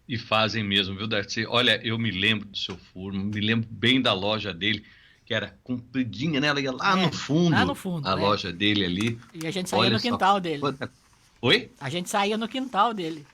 E fazem mesmo, viu, Darcy? Olha, eu me lembro do seu Furman, me lembro bem da loja dele, que era compridinha, né? Ela ia lá no fundo, a loja dele ali. E a gente saía no quintal dele. Oi? A gente saía no quintal dele.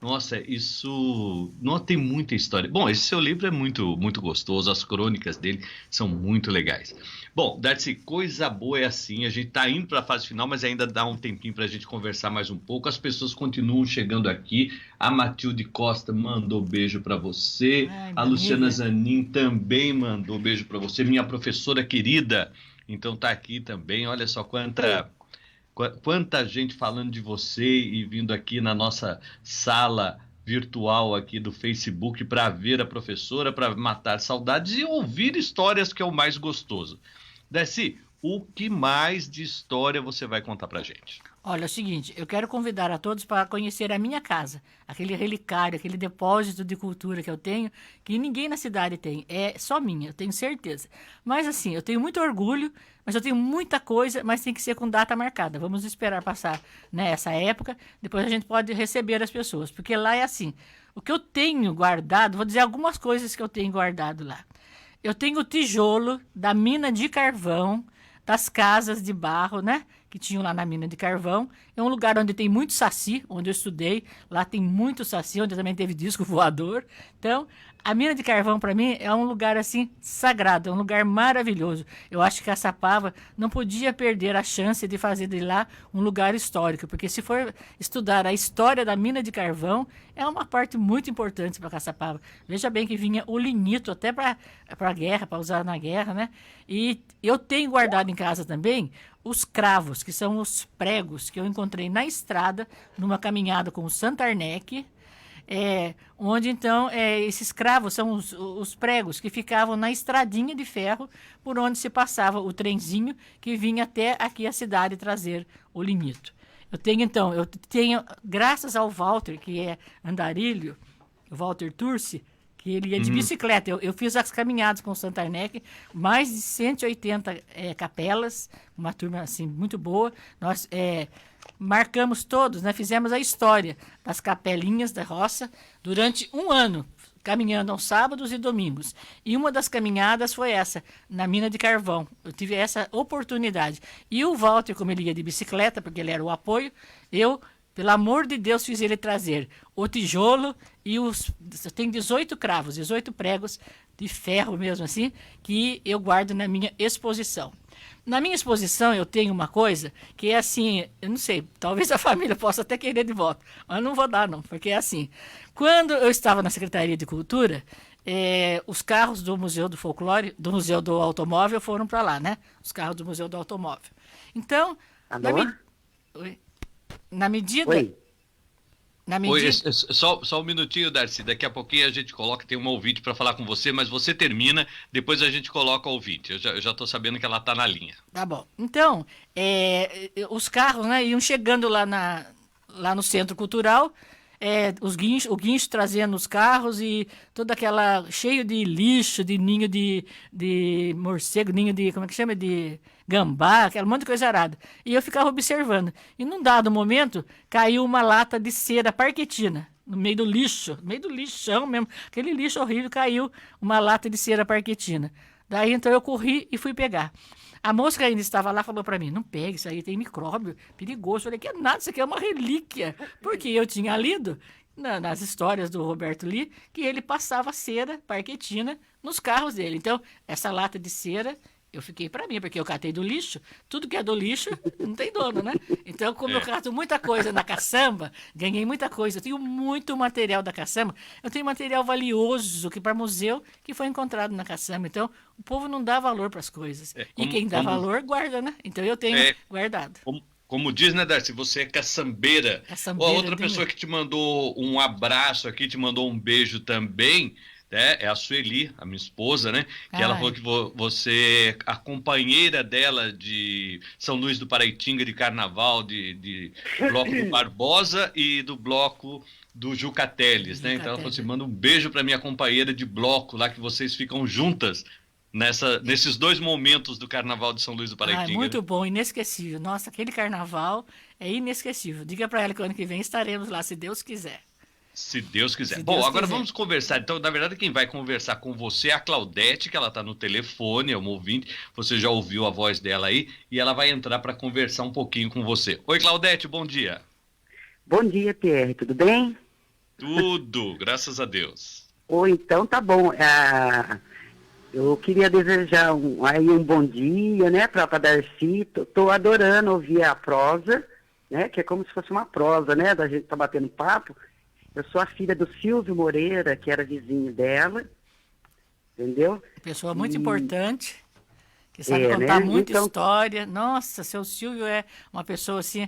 Nossa, isso não tem muita história. Bom, esse seu livro é muito, muito gostoso, as crônicas dele são muito legais. Bom, Darcy, coisa boa é assim, a gente tá indo para a fase final, mas ainda dá um tempinho para a gente conversar mais um pouco. As pessoas continuam chegando aqui. A Matilde Costa mandou beijo para você. A Luciana Zanin também mandou beijo para você, minha professora querida. Então tá aqui também. Olha só quanta gente falando de você e vindo aqui na nossa sala virtual aqui do Facebook para ver a professora, para matar saudades e ouvir histórias, que é o mais gostoso. Darcy, o que mais de história você vai contar pra gente? Olha, é o seguinte, eu quero convidar a todos para conhecer a minha casa, aquele relicário, aquele depósito de cultura que eu tenho, que ninguém na cidade tem, é só minha, eu tenho certeza. Mas assim, eu tenho muito orgulho, mas eu tenho muita coisa, mas tem que ser com data marcada. Vamos esperar passar, né, essa época, depois a gente pode receber as pessoas, porque lá é assim, o que eu tenho guardado, vou dizer algumas coisas que eu tenho guardado lá. Eu tenho o tijolo da mina de carvão, das casas de barro, né? Que tinham lá na mina de carvão. É um lugar onde tem muito saci, onde eu estudei. Lá tem muito saci, onde também teve disco voador. Então, a mina de carvão, para mim, é um lugar assim sagrado, é um lugar maravilhoso. Eu acho que Caçapava não podia perder a chance de fazer de lá um lugar histórico, porque se for estudar a história da mina de carvão, é uma parte muito importante para Caçapava. Veja bem que vinha o lignito até para a guerra, para usar na guerra, né? E eu tenho guardado em casa também os cravos, que são os pregos que eu encontrei na estrada, numa caminhada com o Santarnec. Onde então esses cravos são os pregos que ficavam na estradinha de ferro por onde se passava o trenzinho que vinha até aqui a cidade trazer o lignito. Eu tenho, graças ao Walter, que é andarilho, o Walter Turci, que ele ia de bicicleta. Eu fiz as caminhadas com o Santarnec, mais de 180 capelas, uma turma assim muito boa. Nós marcamos todos, né? Fizemos a história das capelinhas da roça durante um ano, caminhando aos sábados e domingos. E uma das caminhadas foi essa, na mina de carvão. Eu tive essa oportunidade. E o Walter, como ele ia de bicicleta, porque ele era o apoio, eu, pelo amor de Deus, fiz ele trazer o tijolo e tem 18 cravos, 18 pregos de ferro mesmo assim, que eu guardo na minha exposição. Na minha exposição eu tenho uma coisa que é assim, eu não sei, talvez a família possa até querer de volta, mas eu não vou dar não, porque é assim. Quando eu estava na Secretaria de Cultura, os carros do Museu do Folclore, do Museu do Automóvel foram para lá, né? Os carros do Museu do Automóvel. Então, na medida... Oi, só um minutinho, Darcy. Daqui a pouquinho a gente coloca, tem uma ouvinte para falar com você, mas você termina, depois a gente coloca o ouvinte. Eu já estou sabendo que ela está na linha. Tá bom. Então, os carros, né, iam chegando lá no Centro Cultural, o guincho trazendo os carros e toda aquela, cheio de lixo, de ninho de morcego, ninho de, como é que chama, de gambá, aquele monte de coisa arada. E eu ficava observando. E num dado momento, caiu uma lata de cera parquetina, no meio do lixão mesmo, aquele lixo horrível, caiu uma lata de cera parquetina. Daí então eu corri e fui pegar. A moça que ainda estava lá falou para mim, não pegue, isso aí tem micróbio, perigoso. Eu falei, que é nada, isso aqui é uma relíquia. Porque eu tinha lido nas histórias do Roberto Lee que ele passava cera parquetina nos carros dele. Então, essa lata de cera eu fiquei para mim, porque eu catei do lixo. Tudo que é do lixo não tem dono, né? Então, como eu cato muita coisa na caçamba, ganhei muita coisa. Eu tenho muito material da caçamba. Eu tenho material valioso que para museu que foi encontrado na caçamba. Então, o povo não dá valor para as coisas. E quem dá valor, guarda, né? Então, eu tenho guardado. Como diz, né, Darcy? Você é caçambeira. Outra pessoa que te mandou um abraço aqui, te mandou um beijo também, é a Sueli, a minha esposa, né? Que ela falou que você é a companheira dela de São Luís do Paraitinga, de Carnaval, de Bloco do Barbosa e do Bloco do Jucateles, né? Então ela falou assim, manda um beijo para minha companheira de bloco lá, que vocês ficam juntas nesses dois momentos do Carnaval de São Luís do Paraitinga. Muito bom, inesquecível. Nossa, aquele carnaval é inesquecível. Diga para ela que o ano que vem estaremos lá, se Deus quiser. Se Deus quiser. Bom, agora vamos conversar. Então, na verdade, quem vai conversar com você é a Claudete, que ela está no telefone, é uma ouvinte. Você já ouviu a voz dela aí e ela vai entrar para conversar um pouquinho com você. Oi, Claudete, bom dia. Bom dia, Pierre. Tudo bem? Tudo, graças a Deus. Oi, então tá bom. Eu queria desejar um bom dia, né, para Darcy. Tô adorando ouvir a prosa, né, que é como se fosse uma prosa, né, da gente tá batendo papo. Eu sou a filha do Silvio Moreira, que era vizinho dela, entendeu? Pessoa muito importante, que sabe contar muita história. Nossa, seu Silvio é uma pessoa assim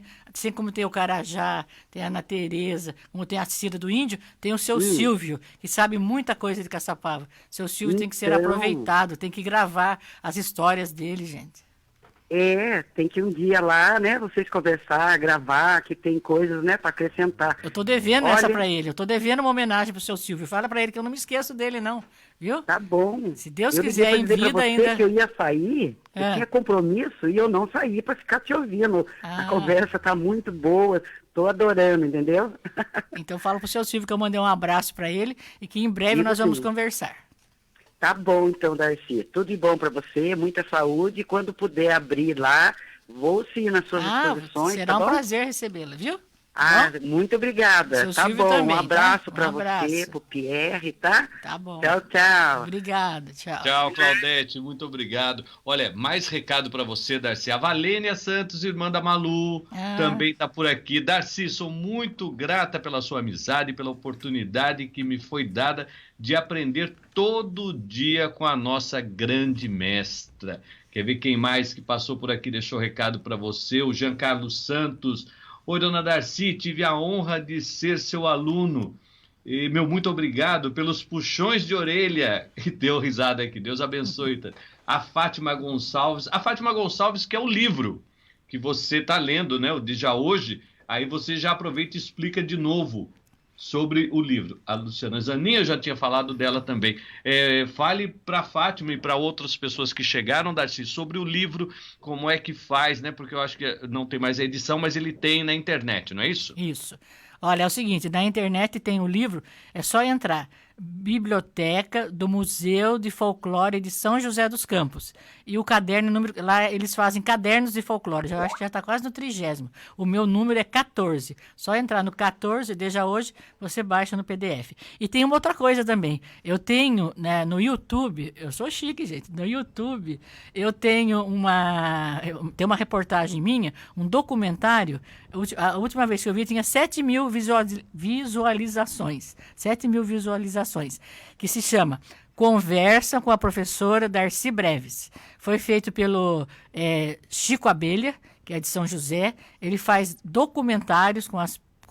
como tem o Carajá, tem a Ana Tereza, como tem a Cida do Índio, tem o seu Silvio, que sabe muita coisa de Caçapava. Seu Silvio tem que ser aproveitado, tem que gravar as histórias dele, gente. Tem que um dia lá, né, vocês conversar, gravar, que tem coisas, né, para acrescentar. Eu tô devendo essa para ele, eu tô devendo uma homenagem pro seu Silvio. Fala para ele que eu não me esqueço dele, não, viu? Tá bom. Se Deus quiser, em vida ainda... que eu ia sair, eu tinha compromisso e eu não saí para ficar te ouvindo. A conversa tá muito boa, tô adorando, entendeu? Então fala pro seu Silvio que eu mandei um abraço para ele e que em breve nós vamos conversar. Tá bom, então, Darcy. Tudo de bom para você, muita saúde. Quando puder abrir lá, Vou sim nas suas exposições, será tá um bom? prazer recebê-la, viu? Ah, Bom? muito obrigada. Seu Tá Silvio bom, também, um abraço tá? para Um abraço. você, pro Pierre, tá? Tá bom. Tchau, tchau. Obrigada, tchau. Tchau, Claudete, muito obrigado. Olha, mais recado para você, Darcy. A Valênia Santos, irmã da Malu, também está por aqui. Darcy, sou muito grata pela sua amizade, pela oportunidade que me foi dada de aprender todo dia com a nossa grande mestra. Quer ver quem mais que passou por aqui, deixou recado para você? O Jean Carlos Santos. Oi, dona Darcy, tive a honra de ser seu aluno. E meu muito obrigado pelos puxões de orelha. E deu risada aqui, Deus abençoe. A Fátima Gonçalves, que é o livro que você está lendo, né? O de já hoje. Aí você já aproveita e explica de novo sobre o livro. A Luciana Zanin, eu já tinha falado dela também. Fale para a Fátima e para outras pessoas que chegaram, Darcy, sobre o livro, como é que faz, né? Porque eu acho que não tem mais a edição, mas ele tem na internet, não é isso? Isso. Olha, é o seguinte, na internet tem o livro, é só entrar. Biblioteca do Museu de Folclore de São José dos Campos. E o caderno, lá eles fazem cadernos de folclore, eu acho que já está quase no 30º. O meu número é 14. Só entrar no 14, desde hoje, você baixa no PDF. E tem uma outra coisa também. Eu tenho, né, no YouTube, eu sou chique, gente, no YouTube, eu tenho tem uma reportagem minha, um documentário. A última vez que eu vi tinha 7.000 visualizações. 7.000 visualizações. Que se chama Conversa com a Professora Darcy Breves. Foi feito pelo Chico Abelha, que é de São José. Ele faz documentários com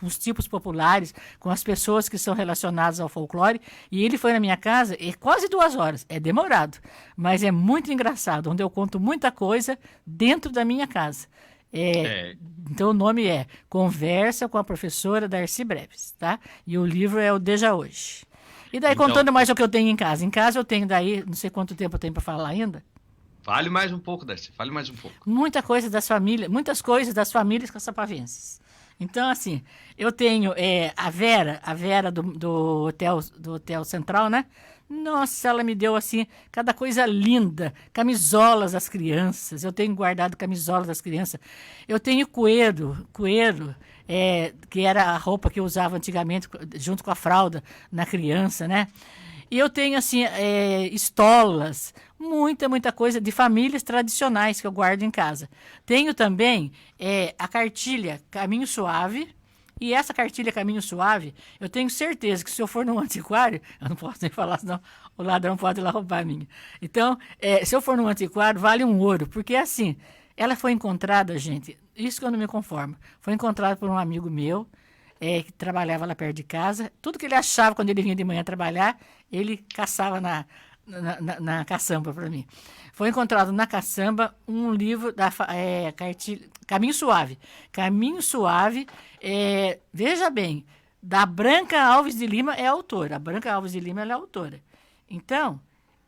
os tipos populares, com as pessoas que são relacionadas ao folclore. E ele foi na minha casa, quase 2 horas. É demorado, mas é muito engraçado, onde eu conto muita coisa dentro da minha casa. Então o nome é Conversa com a Professora Darcy Breves, tá? E o livro é o Deja Hoje. E daí, Então, contando mais o que eu tenho em casa. Em casa eu tenho daí, não sei quanto tempo eu tenho para falar ainda. Fale mais um pouco, Darcy, fale mais um pouco. Muitas coisas das famílias caçapavenses. Então, assim, eu tenho a Vera do Hotel Central, né? Nossa, ela me deu, assim, cada coisa linda. Camisolas das crianças. Eu tenho guardado camisolas das crianças. Eu tenho coeiro, que era a roupa que eu usava antigamente, junto com a fralda na criança, né? E eu tenho, assim, estolas, muita coisa de famílias tradicionais que eu guardo em casa. Tenho também a cartilha Caminho Suave. E essa cartilha Caminho Suave, eu tenho certeza que se eu for num antiquário, eu não posso nem falar, senão o ladrão pode ir lá roubar a minha. Então, se eu for num antiquário, vale um ouro, porque assim, ela foi encontrada, gente, isso que eu não me conformo, foi encontrada por um amigo meu, que trabalhava lá perto de casa. Tudo que ele achava quando ele vinha de manhã trabalhar, ele caçava na caçamba para mim. Foi encontrado na caçamba um livro da cartilha Caminho Suave. Caminho Suave, veja bem, da Branca Alves de Lima é a autora. A Branca Alves de Lima ela é a autora. Então,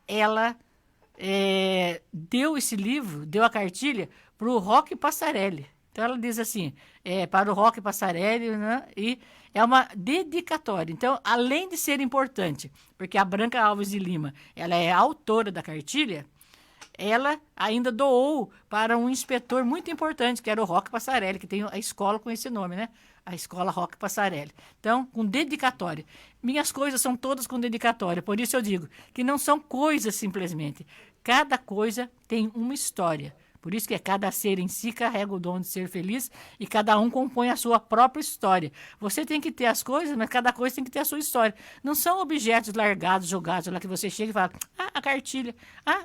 ela deu esse livro, deu a cartilha para o Roque Passarelli. Então, ela diz assim, para o Roque Passarelli, né? E é uma dedicatória. Então, além de ser importante, porque a Branca Alves de Lima ela é a autora da cartilha, ela ainda doou para um inspetor muito importante, que era o Roque Passarelli, que tem a escola com esse nome, né? A escola Roque Passarelli. Então, com dedicatória. Minhas coisas são todas com dedicatória, por isso eu digo que não são coisas simplesmente. Cada coisa tem uma história. Por isso que cada ser em si carrega o dom de ser feliz e cada um compõe a sua própria história. Você tem que ter as coisas, mas cada coisa tem que ter a sua história. Não são objetos largados, jogados lá que você chega e fala, a cartilha,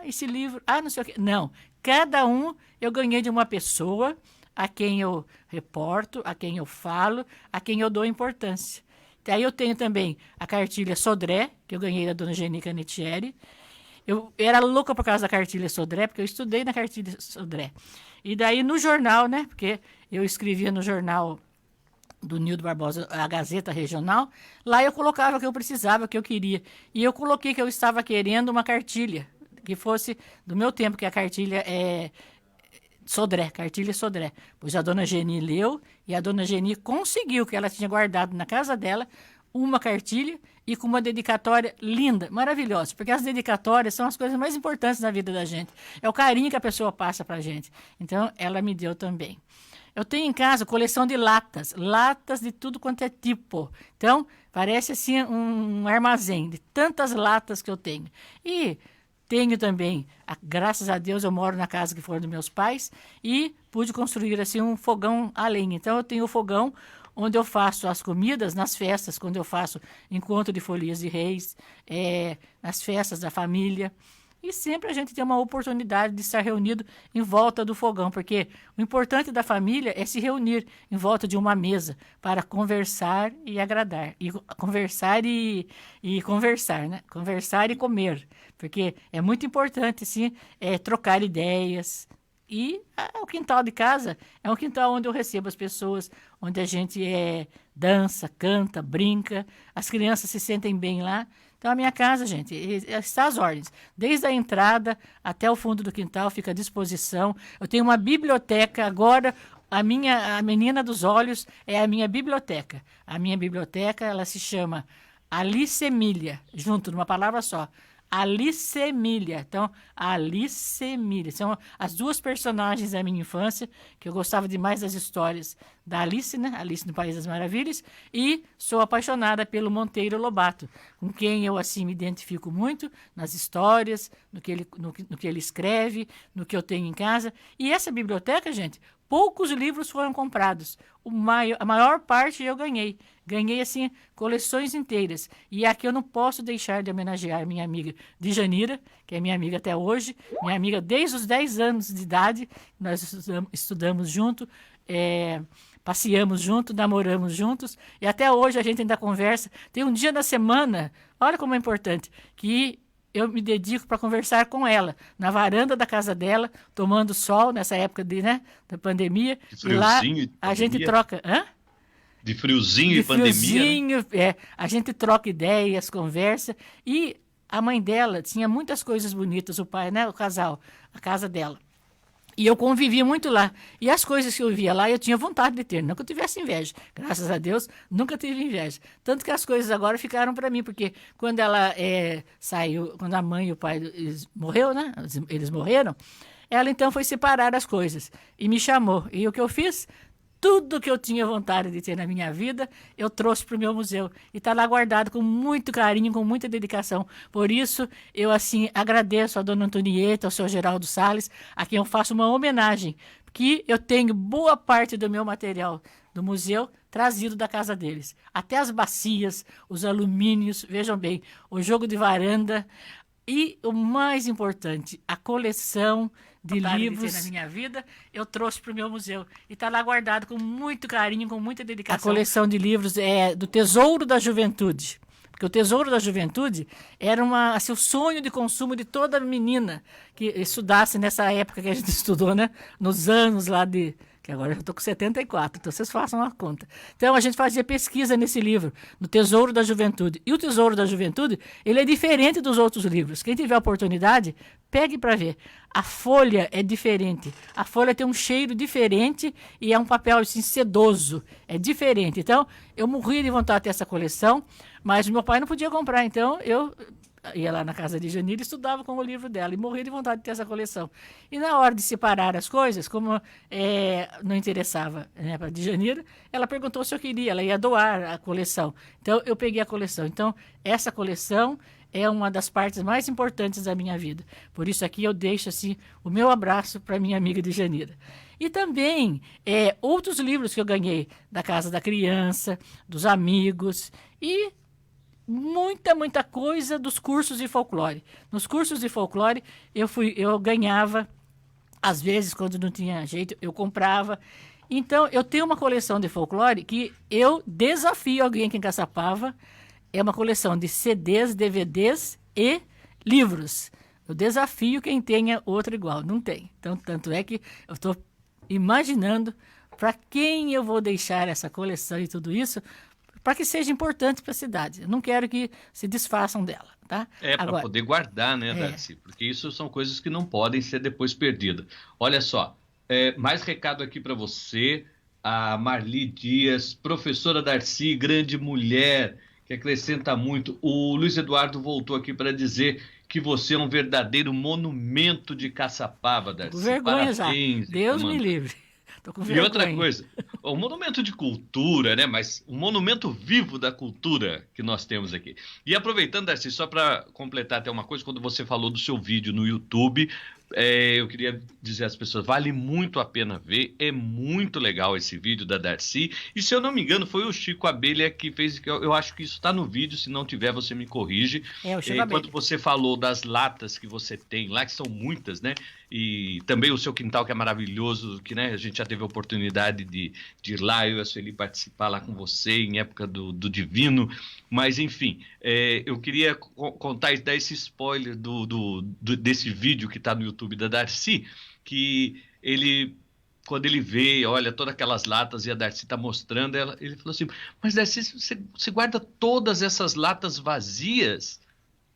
esse livro, não sei o quê. Não, cada um eu ganhei de uma pessoa a quem eu reporto, a quem eu falo, a quem eu dou importância. Aí eu tenho também a cartilha Sodré, que eu ganhei da dona Geni Canetieri. Eu era louca por causa da cartilha Sodré, porque eu estudei na cartilha Sodré. E daí no jornal, né? Porque eu escrevia no jornal do Nildo Barbosa, a Gazeta Regional. Lá eu colocava o que eu precisava, o que eu queria. E eu coloquei que eu estava querendo uma cartilha, que fosse do meu tempo, que a cartilha Sodré, cartilha Sodré. Pois a dona Geni leu e a dona Geni conseguiu, que ela tinha guardado na casa dela, uma cartilha e com uma dedicatória linda, maravilhosa, porque as dedicatórias são as coisas mais importantes na vida da gente. É o carinho que a pessoa passa pra gente. Então, ela me deu também. Eu tenho em casa coleção de latas, latas de tudo quanto é tipo. Então, parece assim um armazém de tantas latas que eu tenho. E tenho também, graças a Deus, eu moro na casa que foram dos meus pais e pude construir assim um fogão a lenha. Então, eu tenho o fogão onde eu faço as comidas nas festas, quando eu faço encontro de folias de reis, nas festas da família. E sempre a gente tem uma oportunidade de estar reunido em volta do fogão, porque o importante da família é se reunir em volta de uma mesa para conversar e agradar. E conversar e conversar, né? Conversar e comer, porque é muito importante, sim, trocar ideias. E o quintal de casa é um quintal onde eu recebo as pessoas, onde a gente dança, canta, brinca, as crianças se sentem bem lá. Então, a minha casa, gente, está às ordens. Desde a entrada até o fundo do quintal, fica à disposição. Eu tenho uma biblioteca agora. A menina dos olhos é a minha biblioteca. A minha biblioteca, ela se chama Alice Emília, junto numa palavra só. Alice Emília. Então, Alice Emília. São as duas personagens da minha infância, que eu gostava demais das histórias da Alice, né? Alice no País das Maravilhas. E sou apaixonada pelo Monteiro Lobato, com quem eu, assim, me identifico muito nas histórias, no que ele escreve, no que eu tenho em casa. E essa biblioteca, gente, poucos livros foram comprados. A maior parte eu ganhei. Ganhei, assim, coleções inteiras. E aqui eu não posso deixar de homenagear minha amiga Djanira, que é minha amiga até hoje, minha amiga desde os 10 anos de idade. Nós estudamos junto, passeamos junto, namoramos juntos, e até hoje a gente ainda conversa. Tem um dia da semana, olha como é importante, que eu me dedico para conversar com ela, na varanda da casa dela, tomando sol, nessa época da pandemia. E lá a gente troca... Hã? De friozinho e pandemia. Friozinho, né? A gente troca ideias, conversa. E a mãe dela tinha muitas coisas bonitas, o pai, né? O casal, a casa dela. E eu convivia muito lá. E as coisas que eu via lá, eu tinha vontade de ter. Não que eu tivesse inveja. Graças a Deus, nunca tive inveja. Tanto que as coisas agora ficaram para mim, porque quando ela saiu, quando a mãe e o pai morreu, né? Eles morreram, ela então foi separar as coisas e me chamou. E o que eu fiz? Tudo que eu tinha vontade de ter na minha vida, eu trouxe para o meu museu. E está lá guardado com muito carinho, com muita dedicação. Por isso, eu assim agradeço a dona Antonieta, ao seu Geraldo Salles, a quem eu faço uma homenagem, porque eu tenho boa parte do meu material do museu trazido da casa deles. Até as bacias, os alumínios, vejam bem, o jogo de varanda e o mais importante, a coleção de livros na minha vida, eu trouxe para o meu museu. E está lá guardado com muito carinho, com muita dedicação. A coleção de livros é do Tesouro da Juventude. Porque o Tesouro da Juventude era o sonho de consumo de toda menina que estudasse nessa época que a gente estudou, né? Nos anos lá que agora eu estou com 74, então vocês façam a conta. Então, a gente fazia pesquisa nesse livro, no Tesouro da Juventude. E o Tesouro da Juventude, ele é diferente dos outros livros. Quem tiver oportunidade, pegue para ver. A folha é diferente. A folha tem um cheiro diferente e é um papel assim, sedoso. É diferente. Então, eu morria de vontade de ter essa coleção, mas meu pai não podia comprar, então eu ia lá na casa de Janira e estudava com o livro dela e morria de vontade de ter essa coleção. E na hora de separar as coisas, como não interessava, né, para Djanira, ela perguntou se eu queria, ela ia doar a coleção. Então, eu peguei a coleção. Então, essa coleção é uma das partes mais importantes da minha vida. Por isso aqui eu deixo assim, o meu abraço para minha amiga Djanira. E também outros livros que eu ganhei da Casa da Criança, dos amigos e muita coisa dos cursos de folclore. Nos cursos de folclore eu ganhava, às vezes quando não tinha jeito eu comprava. Então eu tenho uma coleção de folclore que eu desafio alguém aqui em Caçapava. É uma coleção de CDs, DVDs e livros. Eu desafio quem tenha outro igual. Não tem. Então, tanto é que eu estou imaginando para quem eu vou deixar essa coleção e tudo isso, para que seja importante para a cidade. Eu não quero que se desfaçam dela, tá? Para poder guardar, né, Darcy? Porque isso são coisas que não podem ser depois perdidas. Olha só, mais recado aqui para você, a Marli Dias, professora Darcy, grande mulher, que acrescenta muito. O Luiz Eduardo voltou aqui para dizer que você é um verdadeiro monumento de Caçapava, Darcy. Com vergonha já. Parabéns, Deus me livre. Tô com E vergonha. outra coisa, o monumento de cultura, né? Mas um monumento vivo da cultura que nós temos aqui. E aproveitando, Darcy, só para completar até uma coisa, quando você falou do seu vídeo no YouTube, eu queria dizer às pessoas, vale muito a pena ver, é muito legal esse vídeo da Darcy. E se eu não me engano, foi o Chico Abelha que fez, que eu acho que isso está no vídeo, se não tiver, você me corrige. O Chico Abelha. Quando você falou das latas que você tem lá, que são muitas, né? E também o seu quintal, que é maravilhoso, que, né, a gente já teve a oportunidade de ir lá, eu e a Sueli participar lá com você em época do Divino, mas enfim, eu queria contar, dar esse spoiler desse vídeo que está no YouTube da Darcy, que ele, quando ele vê, olha todas aquelas latas e a Darcy está mostrando, ele falou assim, mas Darcy, você guarda todas essas latas vazias?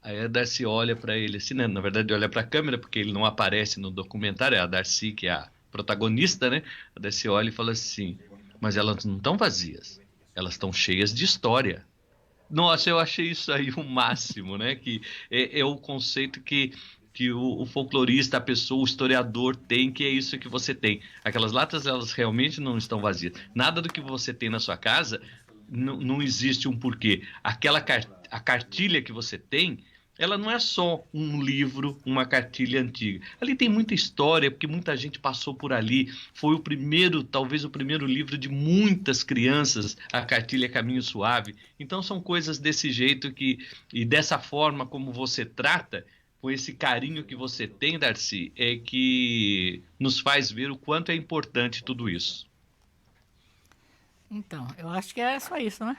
Aí a Darcy olha para ele assim, né? Na verdade olha para a câmera, porque ele não aparece no documentário, é a Darcy que é a protagonista, né? A Darcy olha e fala assim, mas elas não estão vazias, elas estão cheias de história. Nossa, eu achei isso aí o máximo, né? Que é o conceito que o folclorista, a pessoa, o historiador tem, que é isso que você tem. Aquelas latas, elas realmente não estão vazias. Nada do que você tem na sua casa, não existe um porquê. A cartilha que você tem, ela não é só um livro, uma cartilha antiga. Ali tem muita história, porque muita gente passou por ali. Foi o primeiro, talvez o primeiro livro de muitas crianças, a cartilha Caminho Suave. Então são coisas desse jeito e dessa forma como você trata, com esse carinho que você tem, Darcy, é que nos faz ver o quanto é importante tudo isso. Então, eu acho que é só isso, né?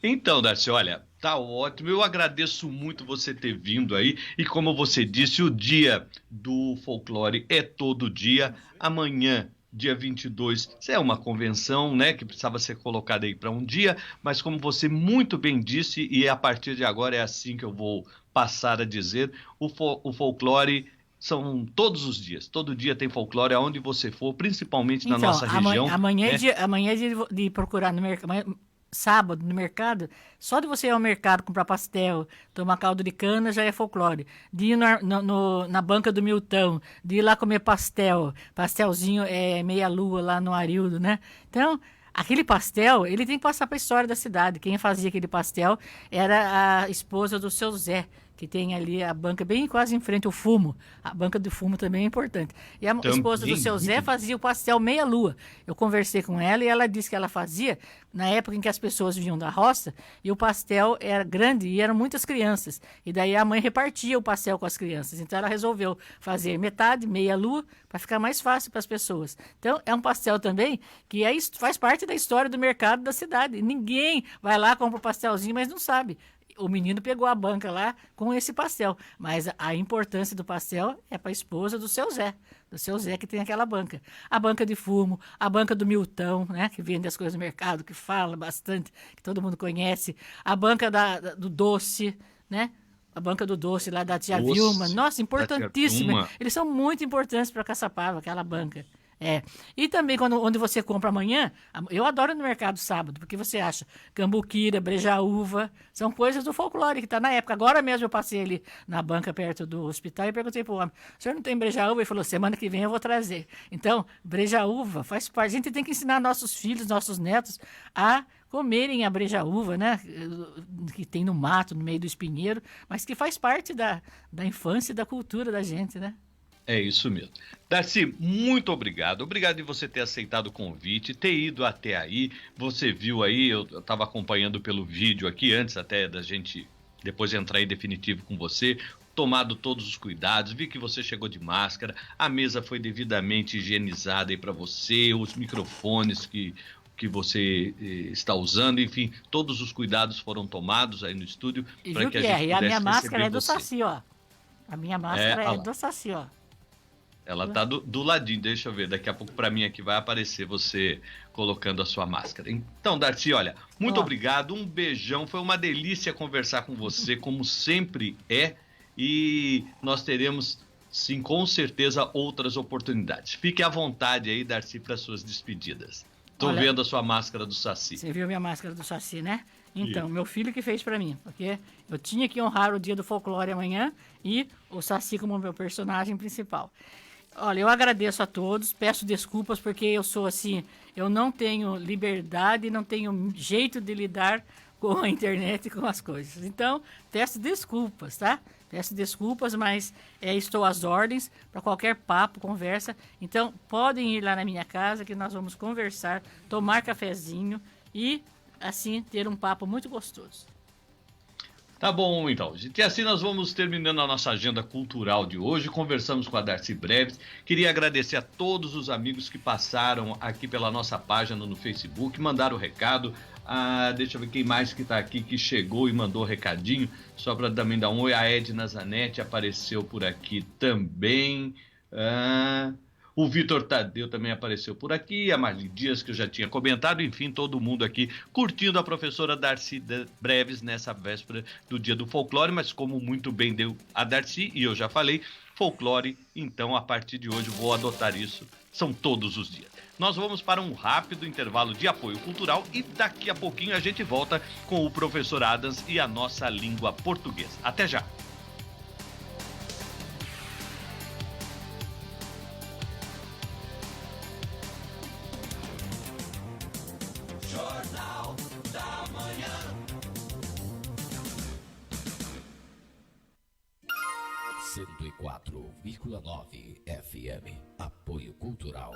Então, Darcy, olha, tá ótimo. Eu agradeço muito você ter vindo aí. E como você disse, o dia do folclore é todo dia. Amanhã, dia 22, é uma convenção, né, que precisava ser colocada aí para um dia. Mas como você muito bem disse, e a partir de agora é assim que eu vou passar a dizer, o folclore são todos os dias. Todo dia tem folclore aonde você for, principalmente na nossa região. Amanhã né? amanhã é de procurar no mercado. Sábado no mercado, só de você ir ao mercado comprar pastel, tomar caldo de cana já é folclore. De ir na banca do Milton, de ir lá comer pastelzinho meia lua lá no Arildo, né? Então, aquele pastel, ele tem que passar para a história da cidade. Quem fazia aquele pastel era a esposa do seu Zé, que tem ali a banca bem quase em frente ao Fumo. A banca do Fumo também é importante. E a esposa do seu Zé fazia o pastel meia-lua. Eu conversei com ela e ela disse que ela fazia na época em que as pessoas vinham da roça e o pastel era grande e eram muitas crianças. E daí a mãe repartia o pastel com as crianças. Então ela resolveu fazer metade, meia-lua, para ficar mais fácil para as pessoas. Então é um pastel também que faz parte da história do mercado da cidade. Ninguém vai lá, compra um pastelzinho, mas não sabe. O menino pegou a banca lá com esse pastel, mas a importância do pastel é para a esposa do seu Zé que tem aquela banca. A banca de Fumo, a banca do Milton, né, que vende as coisas no mercado, que fala bastante, que todo mundo conhece. A banca do doce, né? A banca do doce lá da tia Vilma. Nossa, importantíssima. Eles são muito importantes para Caçapava, aquela banca. E também onde você compra amanhã, eu adoro no mercado sábado, porque você acha cambuquira, brejaúva, são coisas do folclore que está na época. Agora mesmo eu passei ali na banca perto do hospital e perguntei para o homem, o senhor não tem brejaúva? Ele falou, semana que vem eu vou trazer. Então, brejaúva faz parte, a gente tem que ensinar nossos filhos, nossos netos a comerem a brejaúva, né, que tem no mato, no meio do espinheiro, mas que faz parte da infância e da cultura da gente, né? É isso mesmo. Darcy, muito obrigado. Obrigado de você ter aceitado o convite, ter ido até aí. Você viu aí, eu estava acompanhando pelo vídeo aqui, antes até da gente depois entrar em definitivo com você, tomado todos os cuidados, vi que você chegou de máscara, a mesa foi devidamente higienizada aí para você, os microfones que você está usando, enfim, todos os cuidados foram tomados aí no estúdio. E viu que e a minha máscara é do Saci, ó. A minha máscara é do Saci, ó. Ela tá do ladinho, deixa eu ver, daqui a pouco para mim aqui vai aparecer você colocando a sua máscara. Então, Darcy, olha, muito obrigado, um beijão, foi uma delícia conversar com você, como sempre é, e nós teremos, sim, com certeza, outras oportunidades. Fique à vontade aí, Darcy, para suas despedidas. Tô vendo a sua máscara do Saci. Você viu minha máscara do Saci, né? Então, meu filho que fez para mim, porque eu tinha que honrar o dia do folclore amanhã e o Saci como meu personagem principal. Olha, eu agradeço a todos, peço desculpas porque eu sou assim, eu não tenho liberdade, não tenho jeito de lidar com a internet e com as coisas. Então, peço desculpas, tá? Peço desculpas, mas estou às ordens para qualquer papo, conversa. Então, podem ir lá na minha casa que nós vamos conversar, tomar cafezinho e, assim, ter um papo muito gostoso. Tá bom, então, gente. E assim nós vamos terminando a nossa agenda cultural de hoje. Conversamos com a Darcy Breves. Queria agradecer a todos os amigos que passaram aqui pela nossa página no Facebook, mandaram o recado. Deixa eu ver quem mais que tá aqui, que chegou e mandou recadinho. Só para também dar um oi. A Edna Zanetti apareceu por aqui também. O Vitor Tadeu também apareceu por aqui, a Marli Dias, que eu já tinha comentado, enfim, todo mundo aqui curtindo a professora Darcy Breves nessa véspera do Dia do Folclore, mas como muito bem deu a Darcy, e eu já falei, folclore, então a partir de hoje vou adotar isso, são todos os dias. Nós vamos para um rápido intervalo de apoio cultural e daqui a pouquinho a gente volta com o professor Adams e a nossa língua portuguesa. Até já! Jornal da Manhã. 104,9 FM. Apoio Cultural.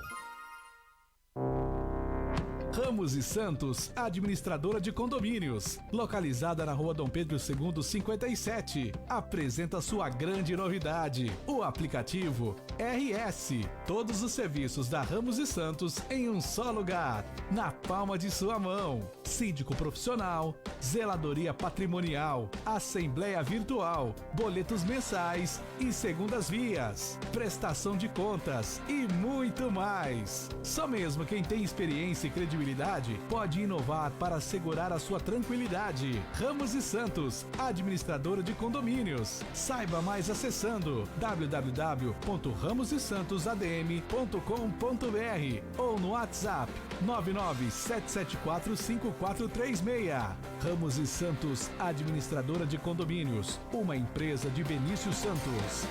Ramos e Santos, administradora de condomínios, localizada na Rua Dom Pedro II, 57, apresenta sua grande novidade, o aplicativo RS. Todos os serviços da Ramos e Santos em um só lugar, na palma de sua mão. Síndico profissional, zeladoria patrimonial, assembleia virtual, boletos mensais e segundas vias, prestação de contas e muito mais. Só mesmo quem tem experiência e credibilidade pode inovar para assegurar a sua tranquilidade. Ramos e Santos, administradora de condomínios. Saiba mais acessando www.ramosesantosadm.com.br ou no WhatsApp 997745436. Ramos e Santos, administradora de condomínios, uma empresa de Benício Santos.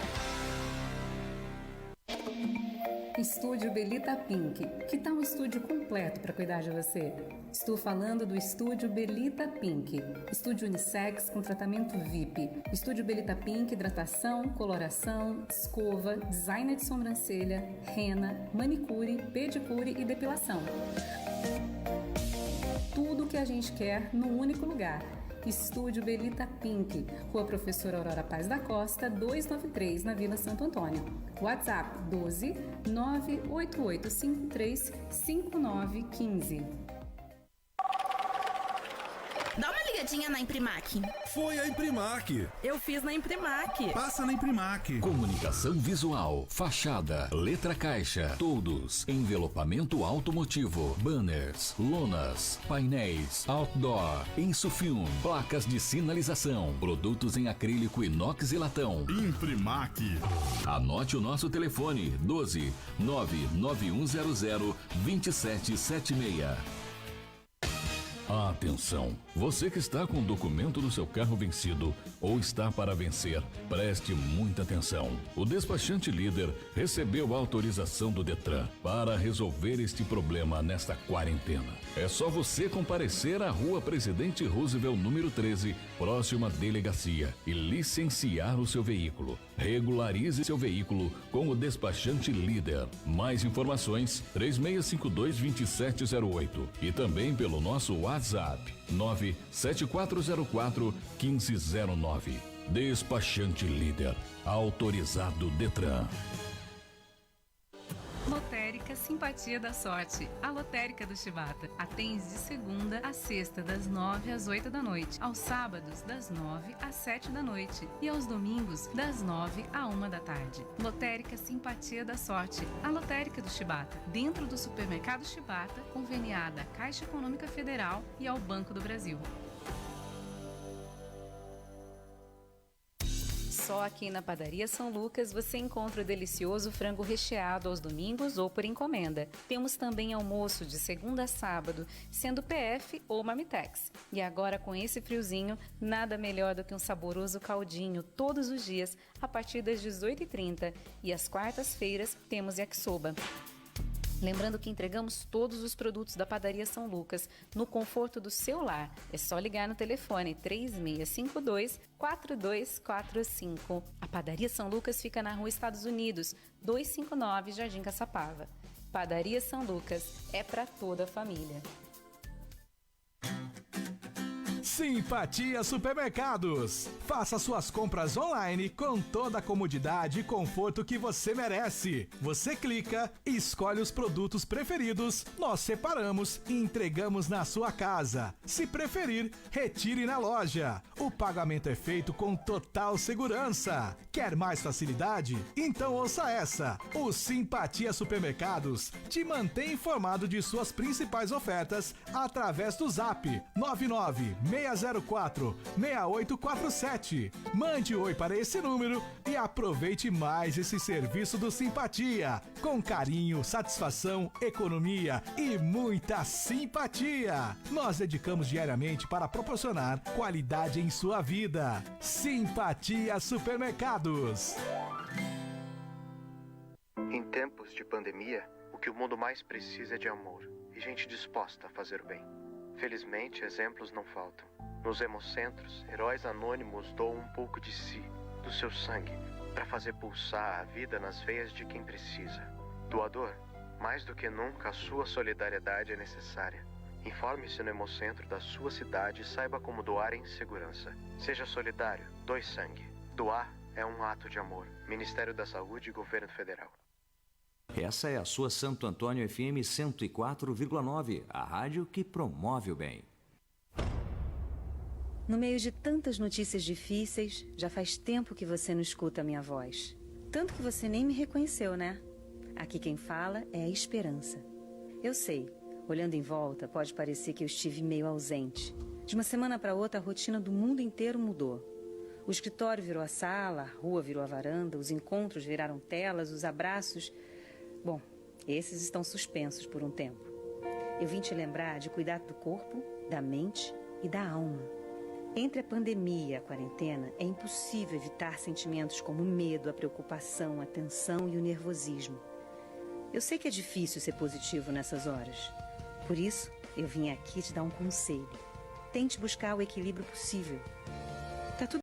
Estúdio Belita Pink. Que tal um estúdio completo para cuidar de você? Estou falando do Estúdio Belita Pink. Estúdio unissex com tratamento VIP. Estúdio Belita Pink, hidratação, coloração, escova, design de sobrancelha, rena, manicure, pedicure e depilação. Tudo o que a gente quer num único lugar. Estúdio Belita Pink, Rua Professora Aurora Paz da Costa, 293, na Vila Santo Antônio. WhatsApp 12 98853 5915. Dá uma ligadinha na Imprimac. Foi a Imprimac. Eu fiz na Imprimac. Passa na Imprimac. Comunicação visual, fachada, letra caixa, todos, envelopamento automotivo, banners, lonas, painéis, outdoor, insufilm, placas de sinalização, produtos em acrílico, inox e latão. Imprimac. Anote o nosso telefone 12 99100 2776. Atenção! Você que está com o documento do seu carro vencido ou está para vencer, preste muita atenção. O despachante líder recebeu autorização do Detran para resolver este problema nesta quarentena. É só você comparecer à Rua Presidente Roosevelt, número 13, próxima à delegacia, e licenciar o seu veículo. Regularize seu veículo com o despachante líder. Mais informações 3652-2708 e também pelo nosso WhatsApp 97404-1509. Despachante líder, autorizado Detran. Lotérica Simpatia da Sorte, a lotérica do Chibata. Atende de segunda a sexta, das 9 às 8 da noite. Aos sábados, das 9 às 7 da noite. E aos domingos, das 9 à 1 da tarde. Lotérica Simpatia da Sorte, a lotérica do Chibata. Dentro do supermercado Chibata, conveniada à Caixa Econômica Federal e ao Banco do Brasil. Só aqui na Padaria São Lucas você encontra o delicioso frango recheado aos domingos ou por encomenda. Temos também almoço de segunda a sábado, sendo PF ou Marmitex. E agora com esse friozinho, nada melhor do que um saboroso caldinho todos os dias a partir das 18h30. E às quartas-feiras temos yakisoba. Lembrando que entregamos todos os produtos da Padaria São Lucas no conforto do seu lar. É só ligar no telefone 3652-4245. A Padaria São Lucas fica na Rua Estados Unidos, 259, Jardim Caçapava. Padaria São Lucas é para toda a família. Simpatia Supermercados. Faça suas compras online com toda a comodidade e conforto que você merece. Você clica, escolhe os produtos preferidos, nós separamos e entregamos na sua casa. Se preferir, retire na loja. O pagamento é feito com total segurança. Quer mais facilidade? Então ouça essa. O Simpatia Supermercados te mantém informado de suas principais ofertas através do Zap 99604-6847. Mande oi para esse número e aproveite mais esse serviço do Simpatia. Com carinho, satisfação, economia e muita simpatia. Nós dedicamos diariamente para proporcionar qualidade em sua vida. Simpatia Supermercados. Em tempos de pandemia, o que o mundo mais precisa é de amor e gente disposta a fazer o bem. Felizmente, exemplos não faltam. Nos hemocentros, heróis anônimos doam um pouco de si, do seu sangue, para fazer pulsar a vida nas veias de quem precisa. Doador, mais do que nunca a sua solidariedade é necessária. Informe-se no hemocentro da sua cidade e saiba como doar em segurança. Seja solidário, doe sangue. Doar é um ato de amor. Ministério da Saúde e Governo Federal. Essa é a sua Santo Antônio FM 104,9, a rádio que promove o bem. No meio de tantas notícias difíceis, já faz tempo que você não escuta a minha voz. Tanto que você nem me reconheceu, né? Aqui quem fala é a Esperança. Eu sei, olhando em volta, pode parecer que eu estive meio ausente. De uma semana para outra, a rotina do mundo inteiro mudou. O escritório virou a sala, a rua virou a varanda, os encontros viraram telas, os abraços... Bom, esses estão suspensos por um tempo. Eu vim te lembrar de cuidar do corpo, da mente e da alma. Entre a pandemia e a quarentena, é impossível evitar sentimentos como o medo, a preocupação, a tensão e o nervosismo. Eu sei que é difícil ser positivo nessas horas. Por isso, eu vim aqui te dar um conselho. Tente buscar o equilíbrio possível. Tá tudo